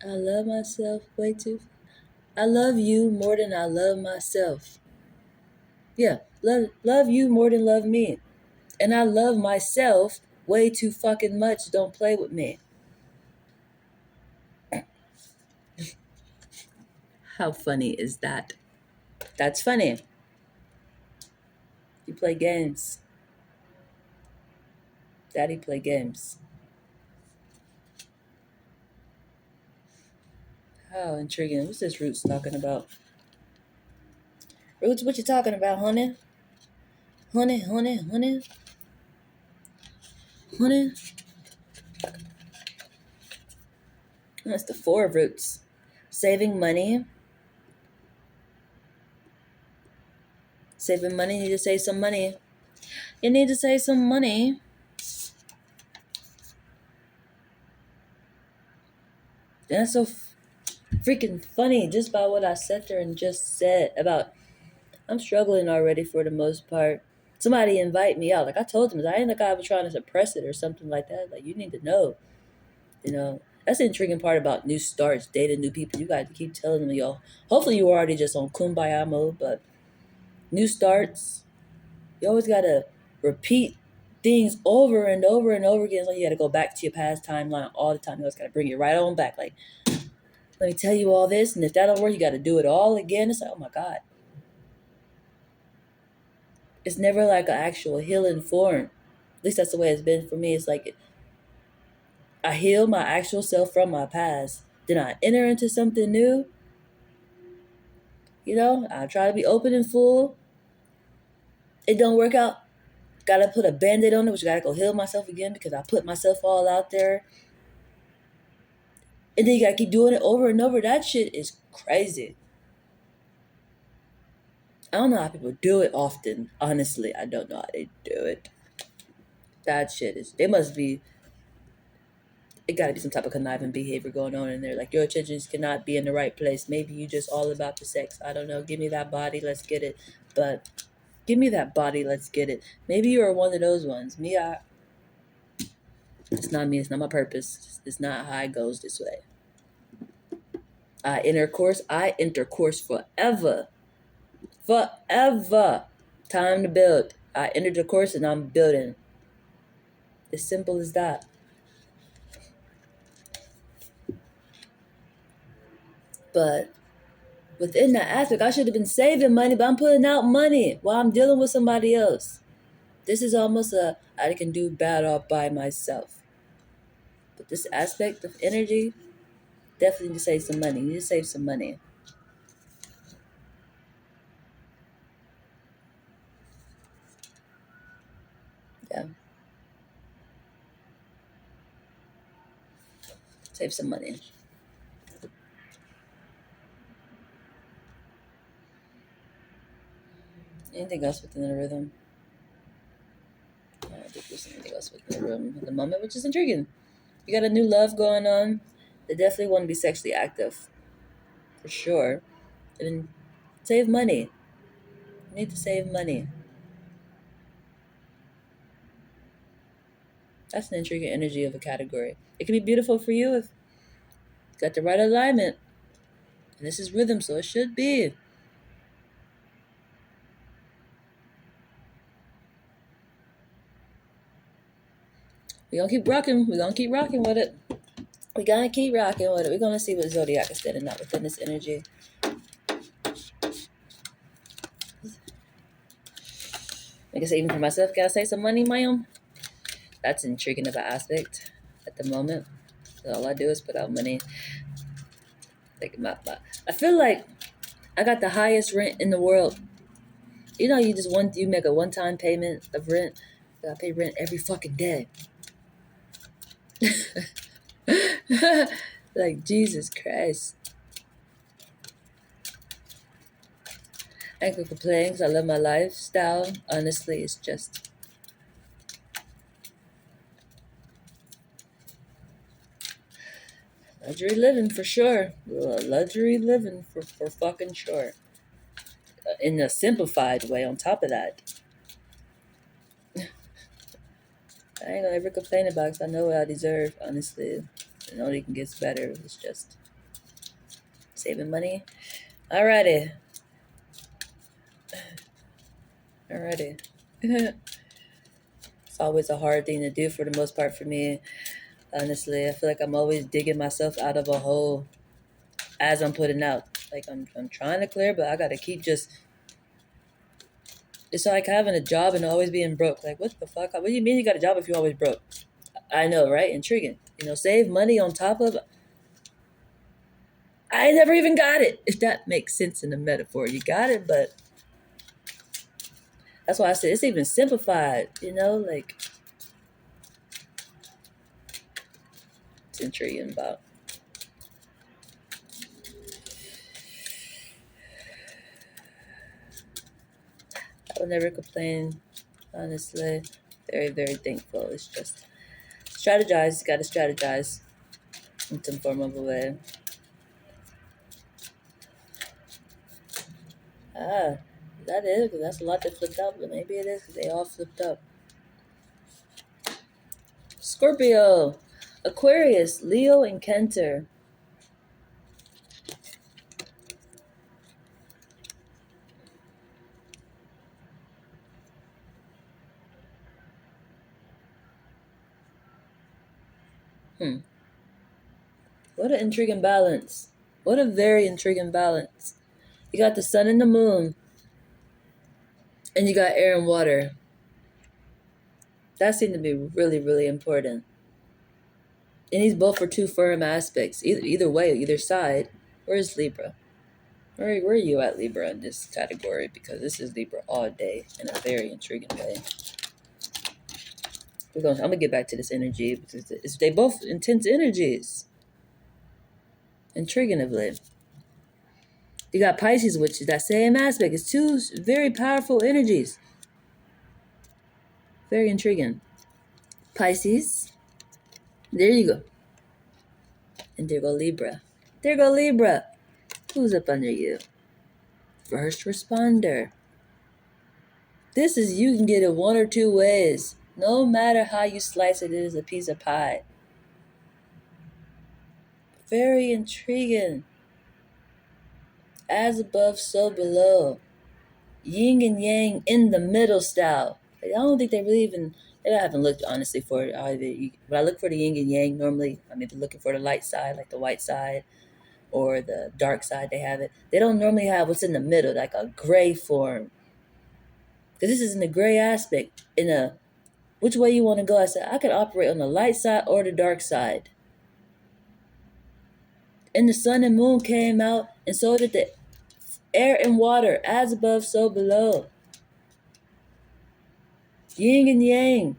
I love myself way too. I love you more than I love myself. Yeah, love you more than love me. And I love myself way too fucking much. Don't play with me. How funny is that? That's funny. You play games. Daddy play games. How intriguing. What's this Roots talking about? Roots, what you talking about, honey? Honey, honey, honey, honey. That's the four of Roots. Saving money. Saving money. You need to save some money. You need to save some money. That's so freaking funny just by what I sat there and just said about I'm struggling already for the most part. Somebody invite me out. Like I told them, I ain't the guy was trying to suppress it or something like that. Like you need to know, you know. That's the intriguing part about new starts, dating new people. You got to keep telling them, yo. Hopefully you were already just on kumbaya mode, but new starts, you always gotta repeat things over and over and over again. It's like you gotta go back to your past timeline all the time. You always gotta bring it right on back. Like, let me tell you all this, and if that don't work, you gotta do it all again. It's like, oh my God. It's never like an actual healing form. At least that's the way it's been for me. It's like I heal my actual self from my past. Then I enter into something new. I try to be open and full. It don't work out. Gotta put a band-aid on it, which gotta go heal myself again because I put myself all out there. And then you gotta keep doing it over and over. That shit is crazy. I don't know how people do it often. Honestly, I don't know how they do it. That shit is, they must be, it gotta be some type of conniving behavior going on in there. Like your attentions cannot be in the right place. Maybe you just all about the sex. I don't know. Give me that body, let's get it. But give me that body, let's get it. Maybe you are one of those ones. It's not me. It's not my purpose. It's not how it goes this way. I intercourse forever. Forever. Time to build. I entered the course and I'm building. As simple as that. But within that aspect, I should have been saving money, but I'm putting out money while I'm dealing with somebody else. This is almost I can do bad all by myself. But this aspect of energy, definitely need to save some money. You need to save some money. Yeah. Save some money. Anything else within the rhythm? I don't think there's anything else within the room at the moment, which is intriguing. You got a new love going on. They definitely want to be sexually active. For sure. And save money. You need to save money. That's an intriguing energy of a category. It can be beautiful for you if you got the right alignment. And this is rhythm, so it should be. We gonna keep rocking. We gonna keep rocking with it. We gotta keep rocking with it. We're gonna see what zodiac is standing out within this energy. Like I said, even for myself, gotta save some money, ma'am. That's intriguing of an aspect at the moment. So all I do is put out money. Like I feel like I got the highest rent in the world. You know, you make a one-time payment of rent. I pay rent every fucking day. Like Jesus Christ. I ain't gonna complain because I love my lifestyle. Honestly, it's just luxury living for sure. Luxury living for fucking sure. In a simplified way on top of that. I ain't gonna ever complain about it because I know what I deserve, honestly. And only can get better. It's just saving money. Alrighty. Alrighty. It's always a hard thing to do for the most part for me. Honestly, I feel like I'm always digging myself out of a hole as I'm putting out. Like I'm trying to clear, but I gotta keep just. It's like having a job and always being broke. Like what the fuck? What do you mean you got a job if you're always broke? I know, right? Intriguing. Save money on top of. I never even got it. If that makes sense in the metaphor, you got it, but that's why I said it's even simplified. Like it's intriguing about. I will never complain, honestly. Very, very thankful. It's just strategize. Got to strategize in some form of a way. Ah, that is, because that's a lot that flipped up, but maybe it is because they all flipped up. Scorpio, Aquarius, Leo, and Cancer. What an intriguing balance. What a very intriguing balance. You got the sun and the moon, and you got air and water. That seemed to be really, really important. And these both are two firm aspects. Either way, either side. Where's Libra? Where are you at, Libra, in this category? Because this is Libra all day in a very intriguing way. I'm gonna get back to this energy because they both intense energies. Intriguingly. You got Pisces, which is that same aspect. It's two very powerful energies. Very intriguing. Pisces. There you go. And there go Libra. There go Libra. Who's up under you? First responder. This is, you can get it one or two ways. No matter how you slice it, it is a piece of pie. Very intriguing. As above, so below. Yin and yang in the middle style. I don't think they really even, I haven't looked honestly for it either. When I look for the yin and yang, normally I'm either looking for the light side, like the white side, or the dark side. They have it. They don't normally have what's in the middle, like a gray form. Because this is in the gray aspect. In a, which way you want to go? I said I could operate on the light side or the dark side. And the sun and moon came out, and so did the air and water, as above, so below. Yin and yang.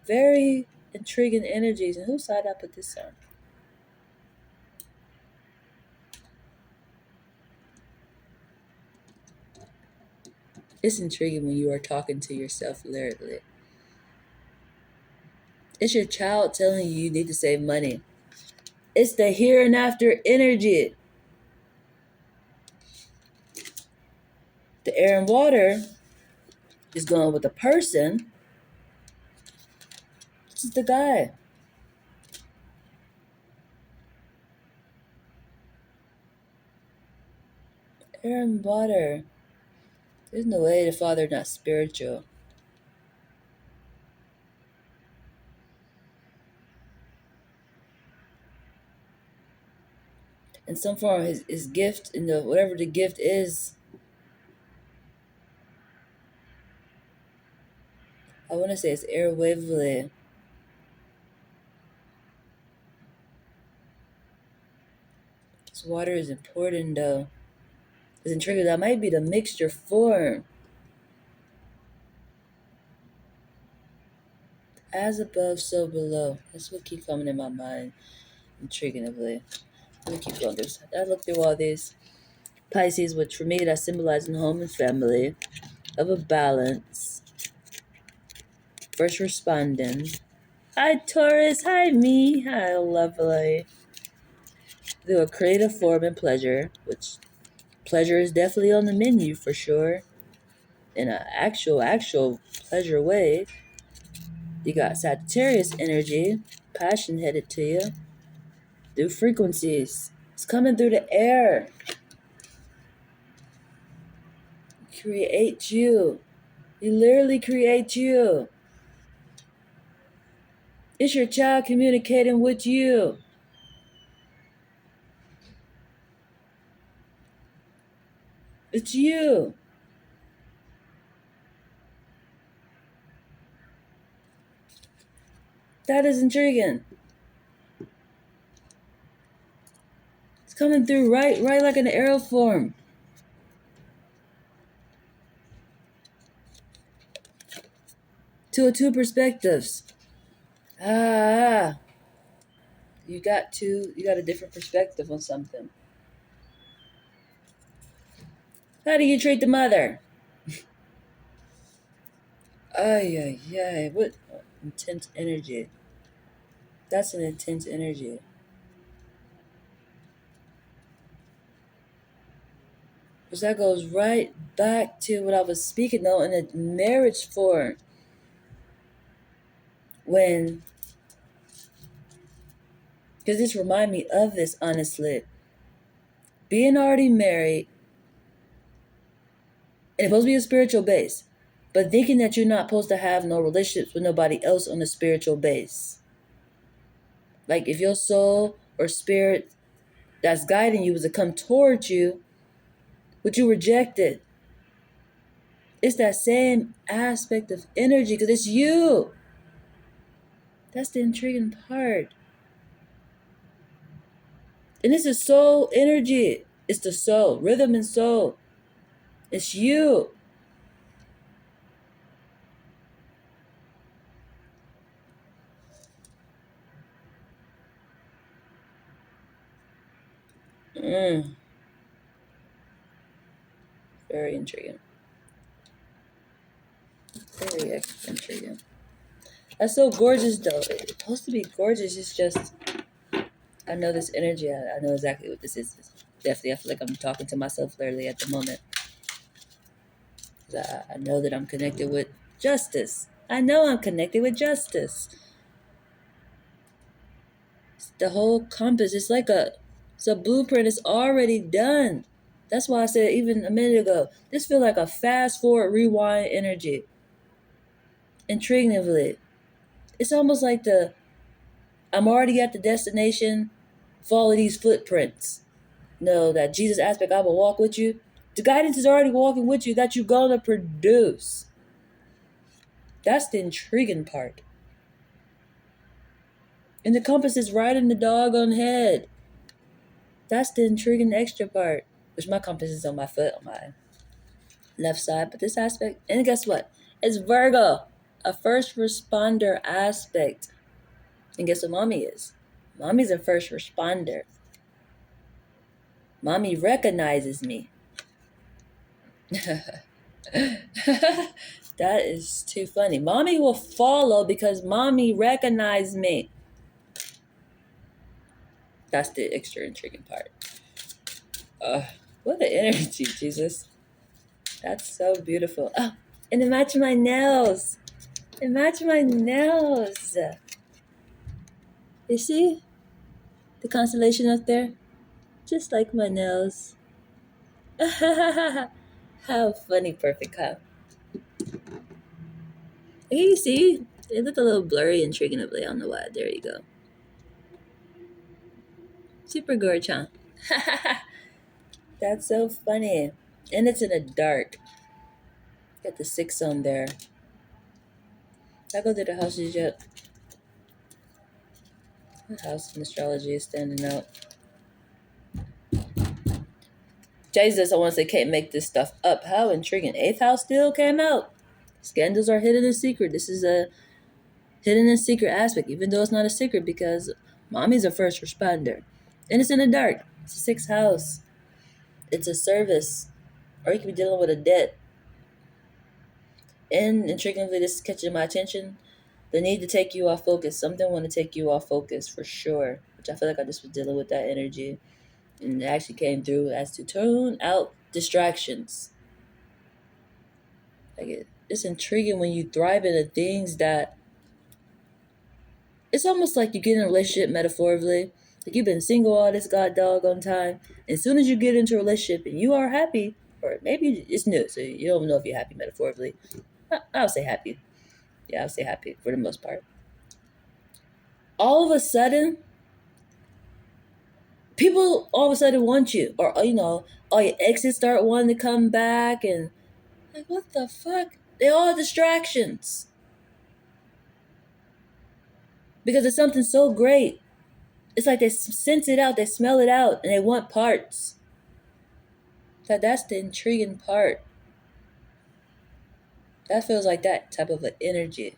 Very intriguing energies. And whose side I put this on? It's intriguing when you are talking to yourself lyrically. It's your child telling you need to save money. It's the here and after energy. The air and water is going with the person. This is the guy. Air and water. There's no way the father not spiritual. in some form, his gift, in the whatever the gift is. I want to say it's airwavely. This water is important though. It's intriguing. That might be the mixture form. As above, so below. That's what keeps coming in my mind. Intriguingly. Let me keep going. I looked through all these. Pisces, which for me that symbolizing home and family, of a balance. First responding. Hi Taurus, hi me, hi lovely. Through a creative form and pleasure, which pleasure is definitely on the menu for sure. In an actual pleasure way. You got Sagittarius energy, passion headed to you. Through frequencies. It's coming through the air. Create you. You literally create you. It's your child communicating with you. It's you. That is intriguing. It's coming through right like an arrow form. Two perspectives. You got a different perspective on something. How do you treat the mother? Ay. What intense energy. That's an intense energy. Because that goes right back to what I was speaking though in a marriage form. When, because this remind me of this honestly. Being already married, and it's supposed to be a spiritual base, but thinking that you're not supposed to have no relationships with nobody else on a spiritual base. Like if your soul or spirit that's guiding you was to come towards you, but you reject it. It's that same aspect of energy because it's you. That's the intriguing part. And this is soul energy. It's the soul, rhythm and soul. It's you. Mm, very intriguing. Very intriguing. That's so gorgeous though. It's supposed to be gorgeous. It's just, I know this energy. I know exactly what this is. Definitely, I feel like I'm talking to myself literally at the moment. I know that I'm connected with justice. I know I'm connected with justice. It's the whole compass. It's a blueprint. It's already done. That's why I said even a minute ago, this feel like a fast forward rewind energy. Intriguingly, it's almost like I'm already at the destination. Follow these footprints. Know that Jesus aspect, I will walk with you. The guidance is already walking with you that you're gonna produce. That's the intriguing part. And the compass is right in the doggone head. That's the intriguing extra part. Which my compass is on my foot, on my left side. But this aspect, and guess what? It's Virgo, a first responder aspect. And guess what mommy is? Mommy's a first responder. Mommy recognizes me. That is too funny. Mommy will follow because mommy recognized me. That's the extra intriguing part. What an energy, Jesus. That's so beautiful. Oh, and it matched my nails. It matched my nails. You see the constellation up there? Just like my nails. How funny, perfect, huh? Hey, you see? They look a little blurry intriguingly. I don't know why. There you go. Super gorge, huh? That's so funny. And it's in the dark. Got the 6 on there. I go to the houses yet. What house in astrology is standing out? Jesus, I want to say can't make this stuff up. How intriguing. 8th house still came out. Scandals are hidden in secret. This is a hidden in secret aspect, even though it's not a secret because mommy's a first responder. And it's in the dark. It's a 6th house. It's a service. Or you could be dealing with a debt. And intriguingly, this is catching my attention. The need to take you off focus. Something want to take you off focus for sure. Which I feel like I just was dealing with that energy. And it actually came through as to tune out distractions. Like it's intriguing when you thrive into things that it's almost like you get in a relationship metaphorically. Like you've been single all this god doggone time. And as soon as you get into a relationship and you are happy, or maybe it's new, so you don't know if you're happy metaphorically. I'll say happy. Yeah, I'll say happy for the most part. All of a sudden, people all of a sudden want you. Or, all your exes start wanting to come back. And, like, what the fuck? They're all distractions. Because it's something so great. It's like they sense it out, they smell it out, and they want parts. That's the intriguing part. That feels like that type of an energy.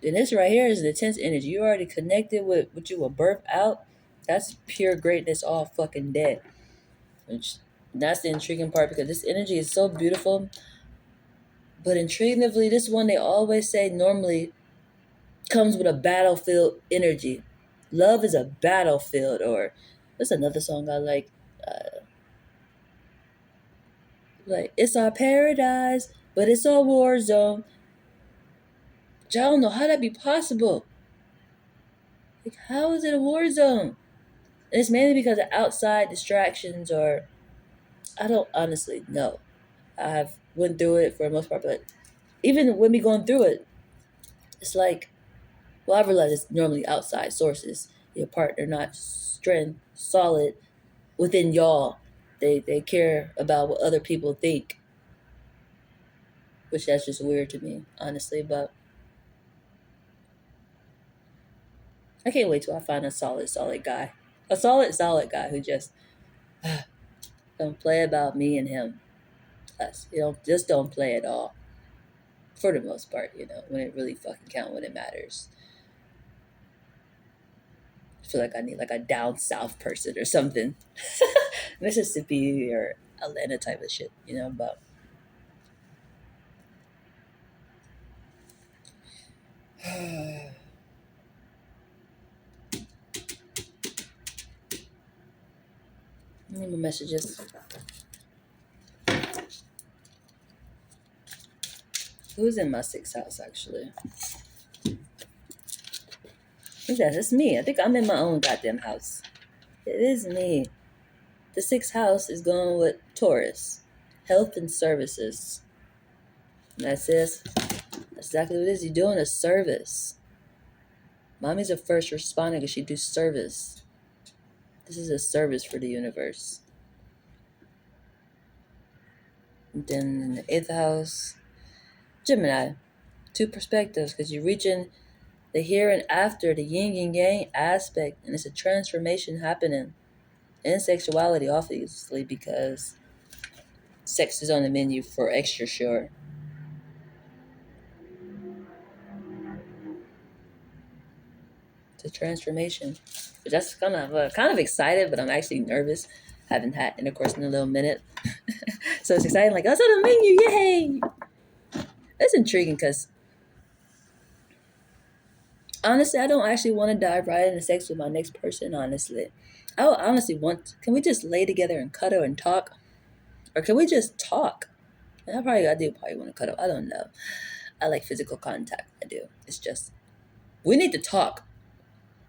And this right here is the intense energy. You already connected with what you will birth out. That's pure greatness all fucking dead. Which that's the intriguing part because this energy is so beautiful. But intriguingly, this one they always say normally comes with a battlefield energy. Love is a battlefield, or there's another song I like it's our paradise, but it's a war zone. But I don't know how that be possible. Like, how is it a war zone? And it's mainly because of outside distractions, or I don't honestly know. I have went through it for the most part, but even when me going through it, it's like, well, I realize it's normally outside sources. Your partner not strength solid within y'all. They care about what other people think, which that's just weird to me, honestly. But I can't wait till I find a solid guy, a solid guy who just don't play about me and him. Us, just don't play at all. For the most part, when it really fucking count, when it matters. I feel like I need like a down south person or something, Mississippi or Atlanta type of shit, But any more messages? Who's in my 6th house actually? Who's that? It's me. I think I'm in my own goddamn house. It is me. The 6th house is going with Taurus, health and services. And that's it. That's exactly what it is. You're doing a service. Mommy's a first responder because she do service. This is a service for the universe. And then in the 8th house, Gemini. 2 perspectives because you're reaching the here and after, the yin and yang aspect, and it's a transformation happening in sexuality, obviously, because sex is on the menu for extra sure. It's a transformation. But that's kind of excited, but I'm actually nervous. Haven't had intercourse in a little minute. So it's exciting, like, that's on the menu, yay! It's intriguing because honestly, I don't actually want to dive right into sex with my next person, honestly. I would honestly can we just lay together and cuddle and talk? Or can we just talk? And I do probably want to cuddle. I don't know. I like physical contact. I do. It's just, we need to talk.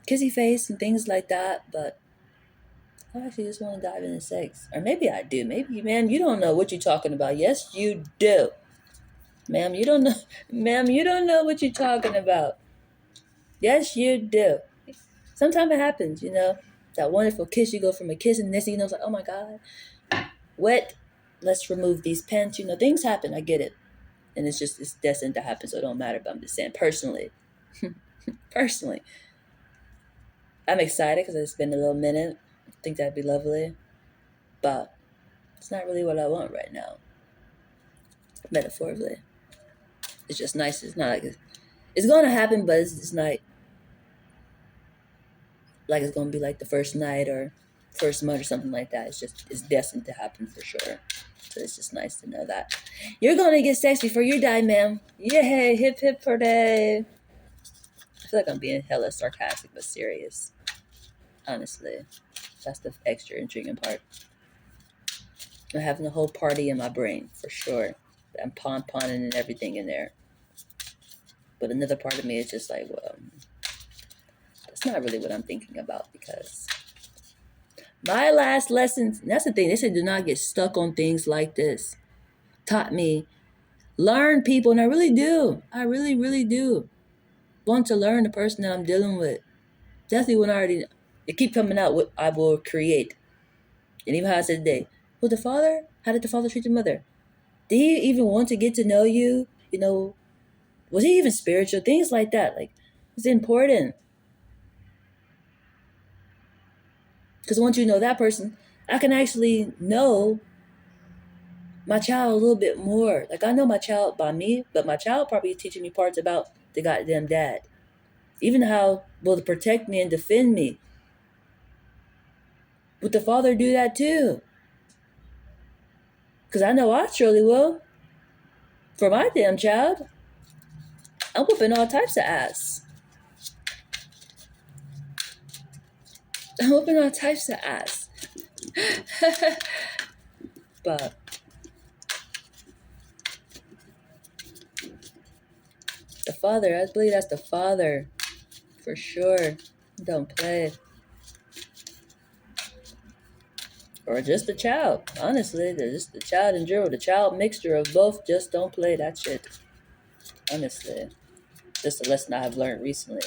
Kissy face and things like that, but I actually just want to dive into sex. Or maybe I do. Maybe, ma'am, you don't know what you're talking about. Yes, you do. Ma'am, you don't know. Ma'am, you don't know what you're talking about. Yes, you do. Sometimes it happens, that wonderful kiss. You go from a kiss, and the next thing you know, it's like, oh my God, wet. Let's remove these pants. Things happen. I get it. And it's destined to happen, so it don't matter. But I'm just saying, personally, I'm excited because it's been a little minute. I think that'd be lovely. But it's not really what I want right now, metaphorically. It's just nice. It's not like it's going to happen, but it's not like it's going to be like the first night or first month or something like that. It's destined to happen for sure. So it's just nice to know that. You're going to get sexy before you die, ma'am. Yay, hip hip hooray. I feel like I'm being hella sarcastic but serious. Honestly, that's the extra intriguing part. I'm having a whole party in my brain for sure. I'm pon-poning and everything in there. But another part of me is just like, well, that's not really what I'm thinking about, because my last lessons, and that's the thing, they said do not get stuck on things like this, taught me learn people, and I really do. I really, really do want to learn the person that I'm dealing with. Definitely when it keep coming out what I will create. And even how I said today, well, how did the father treat the mother? Did he even want to get to know you? Was he even spiritual? Things like that. Like, it's important. Because once you know that person, I can actually know my child a little bit more. Like, I know my child by me, but my child probably teaching me parts about the goddamn dad. Even how will to protect me and defend me. Would the father do that too? Because I know I surely will. For my damn child, I'm whooping all types of ass. I'm whooping all types of ass. But the father, I believe that's the father. For sure. Don't play. Or just the child. Honestly, just the child in general. The child mixture of both. Just don't play that shit. Honestly. Just a lesson I have learned recently.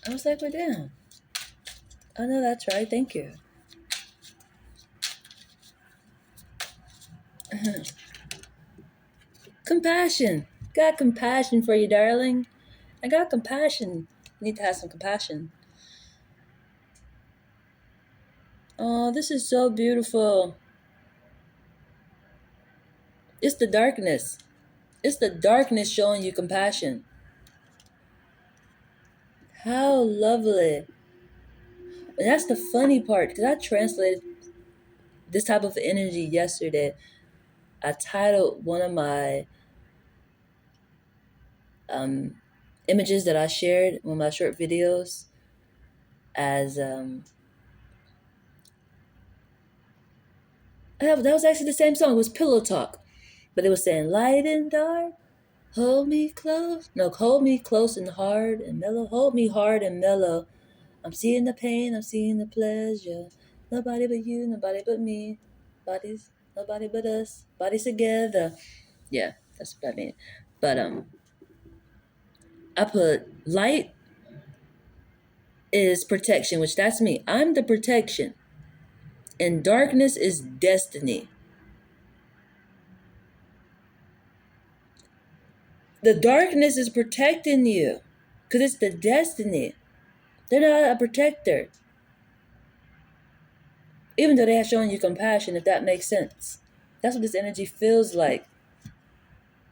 I was like, well, damn. I know that's right. Thank you. Compassion. Got compassion for you, darling. I got compassion. Need to have some compassion. Oh, this is so beautiful. It's the darkness. It's the darkness showing you compassion. How lovely. And that's the funny part, because I translated this type of energy yesterday. I titled one of my images that I shared, one of my short videos, as that was actually the same song. It was Pillow Talk, but it was saying light and dark, hold me close. No, hold me close and hard and mellow. Hold me hard and mellow. I'm seeing the pain, I'm seeing the pleasure. Nobody but you, nobody but me. Bodies, nobody but us. Bodies together. Yeah, that's what I mean. But I put light is protection, which that's me. I'm the protection. And darkness is destiny. The darkness is protecting you because it's the destiny. They're not a protector. Even though they have shown you compassion, if that makes sense. That's what this energy feels like.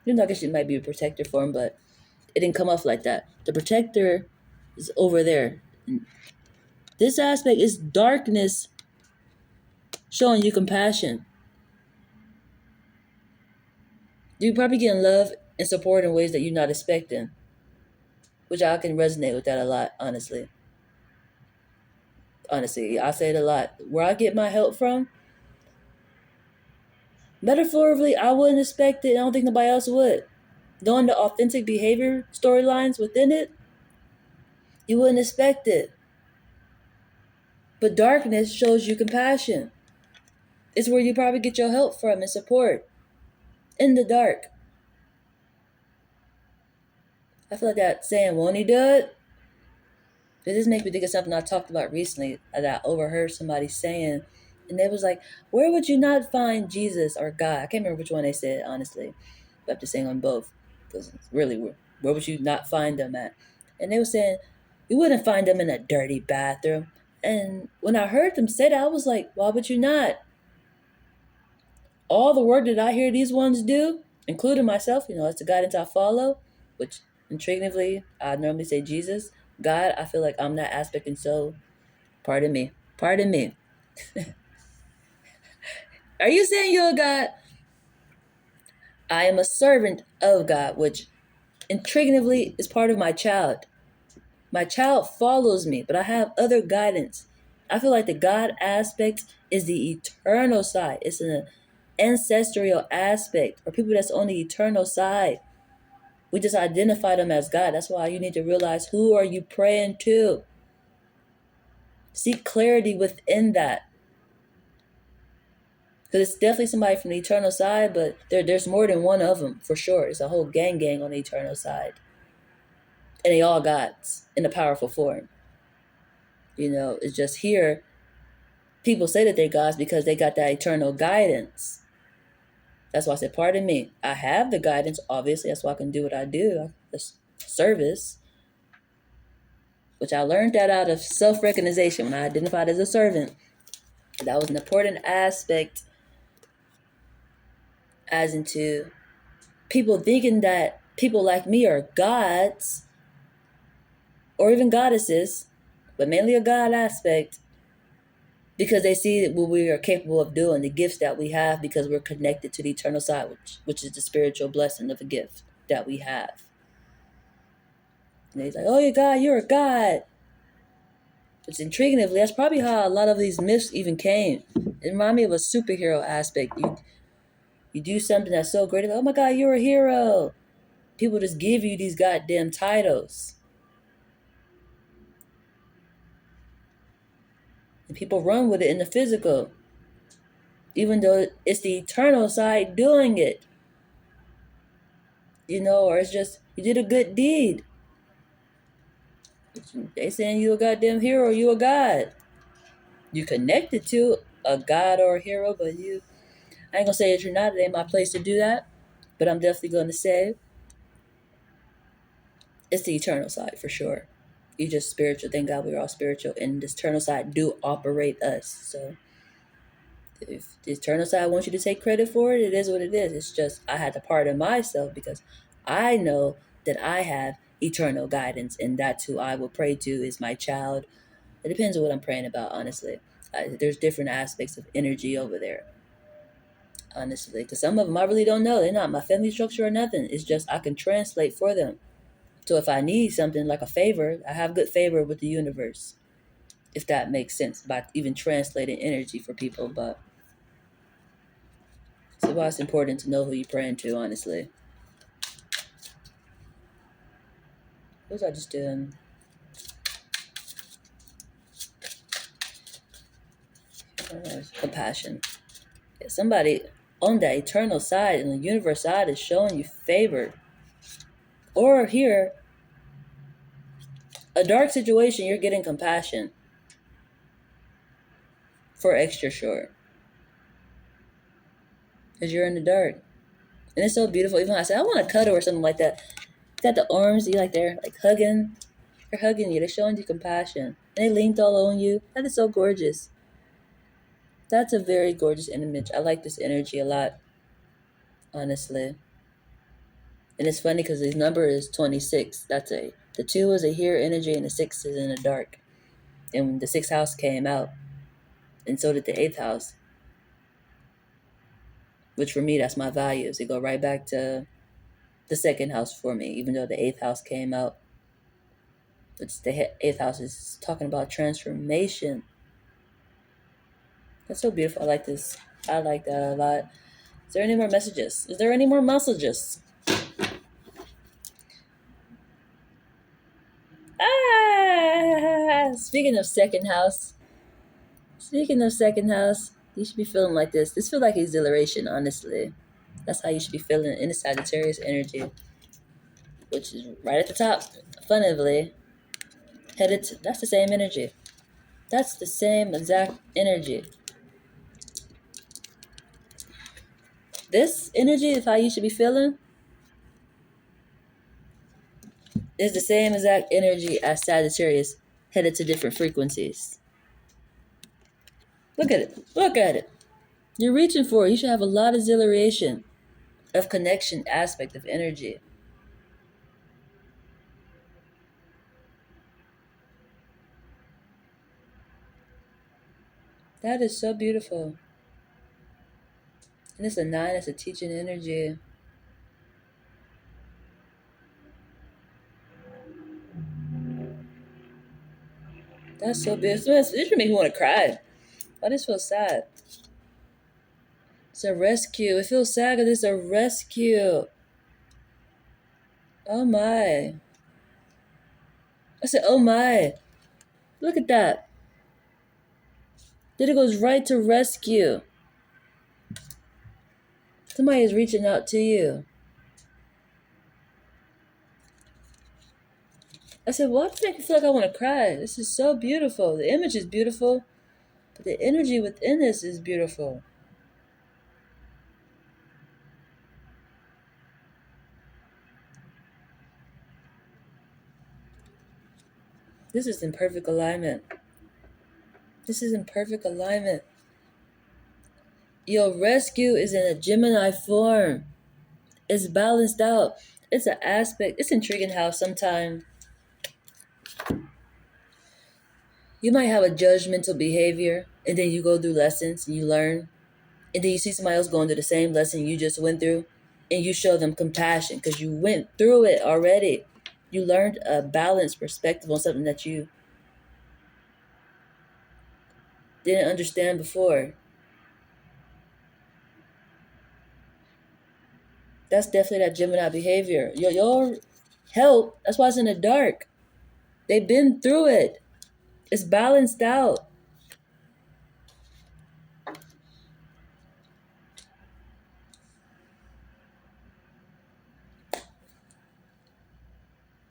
Even though I guess it might be a protector for him, but it didn't come off like that. The protector is over there. This aspect is darkness showing you compassion. You're probably getting love and support in ways that you're not expecting, which I can resonate with that a lot, honestly. Honestly, I say it a lot. Where I get my help from, metaphorically, I wouldn't expect it. I don't think nobody else would. Knowing the authentic behavior storylines within it, you wouldn't expect it. But darkness shows you compassion. It's where you probably get your help from and support. In the dark. I feel like that saying, won't he do it? It just makes me think of something I talked about recently that I overheard somebody saying. And they was like, where would you not find Jesus or God? I can't remember which one they said, honestly. But I'm just saying on both. Because really, where would you not find them at? And they were saying, you wouldn't find them in a dirty bathroom. And when I heard them say that, I was like, why would you not? All the work that I hear these ones do, including myself, it's the guidance I follow, which intriguingly, I normally say Jesus. God, I feel like I'm that aspect, and so pardon me. Pardon me. Are you saying you're a God? I am a servant of God, which intriguingly is part of my child. My child follows me, but I have other guidance. I feel like the God aspect is the eternal side. It's an ancestral aspect, or people that's on the eternal side. We just identify them as God. That's why you need to realize, who are you praying to? Seek clarity within that. Because it's definitely somebody from the eternal side, but there's more than one of them, for sure. It's a whole gang on the eternal side. And they all gods in a powerful form. It's just here, people say that they're gods because they got that eternal guidance. That's why I said, pardon me. I have the guidance, obviously. That's why I can do what I do. This service, which I learned that out of self-recognition when I identified as a servant. That was an important aspect, as into people thinking that people like me are gods or even goddesses, but mainly a God aspect, because they see what we are capable of doing, the gifts that we have, because we're connected to the eternal side, which is the spiritual blessing of a gift that we have. And he's like, oh, you're God, you're a God. It's intriguingly, that's probably how a lot of these myths even came. It reminded me of a superhero aspect. You do something that's so great, like, oh my God, you're a hero. People just give you these goddamn titles. And people run with it in the physical, even though it's the eternal side doing it. Or it's just, you did a good deed. They saying you a goddamn hero, you a god. You connected to a god or a hero, but I ain't gonna say that you're not. It ain't my place to do that. But I'm definitely gonna say it's the eternal side for sure. You just spiritual. Thank God we're all spiritual, and this eternal side do operate us. So if the eternal side wants you to take credit for it, it is what it is. It's just I had to pardon myself because I know that I have eternal guidance, and that's who I will pray to, is my child. It depends on what I'm praying about, honestly. There's different aspects of energy over there, honestly, because some of them I really don't know. They're not my family structure or nothing. It's just I can translate for them. So if I need something like a favor, I have good favor with the universe, if that makes sense, by even translating energy for people. But so why it's important to know who you're praying to, honestly. What was I just doing? Compassion. Yeah, somebody on that eternal side and the universe side is showing you favor. Or here, a dark situation, you're getting compassion. For extra short. Because you're in the dark. And it's so beautiful. Even when I say, I want to cuddle or something like that. Got the arms, you like they're like hugging. They're hugging you. They're showing you compassion. And they leaned all on you. That is so gorgeous. That's a very gorgeous image. I like this energy a lot, honestly. And it's funny because his number is 26. The 2 is a here energy and the 6 is in the dark. And the 6th house came out. And so did the 8th house. Which for me, that's my values. They go right back to the 2nd house for me, even though the 8th house came out. It's the 8th house is talking about transformation. That's so beautiful. I like this. I like that a lot. Is there any more messages? Is there any more messages? Speaking of 2nd house. You should be feeling like this. This feels like exhilaration, honestly. That's how you should be feeling in the Sagittarius energy. which is right at the top, funnily, headed to, that's the same energy. That's the same exact energy. This energy, if how you should be feeling, is the same exact energy as Sagittarius, headed to different frequencies. Look at it. Look at it. You're reaching for it. You should have a lot of exhilaration, of connection aspect of energy. That is so beautiful. And it's a 9, it's a teaching energy. That's so beautiful. This should make me want to cry. Why this feels sad? It's a rescue. It feels sad because it's a rescue. Oh my. I said, oh my. Look at that. Then it goes right to rescue. Somebody is reaching out to you. I said, well, it makes me feel like I want to cry. This is so beautiful. The image is beautiful, but the energy within this is beautiful. This is in perfect alignment. This is in perfect alignment. Your rescue is in a Gemini form. It's balanced out. It's an aspect. It's intriguing how sometimes you might have a judgmental behavior and then you go through lessons and you learn. And then you see somebody else going through the same lesson you just went through and you show them compassion because you went through it already. You learned a balanced perspective on something that you didn't understand before. That's definitely that Gemini behavior. Your help, that's why it's in the dark. They've been through it. It's balanced out.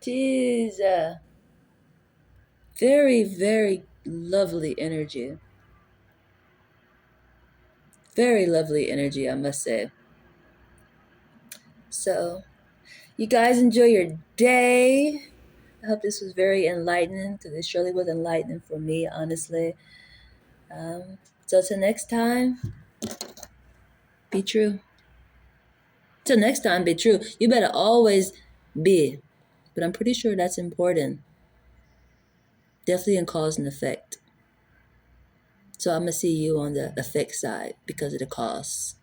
Jeez. Very, very lovely energy. Very lovely energy, I must say. So, you guys enjoy your day. I hope this was very enlightening because it surely was enlightening for me, honestly. So, till next time, be true. Till next time, be true. You better always be. But I'm pretty sure that's important. Definitely in cause and effect. So, I'm going to see you on the effect side because of the cause.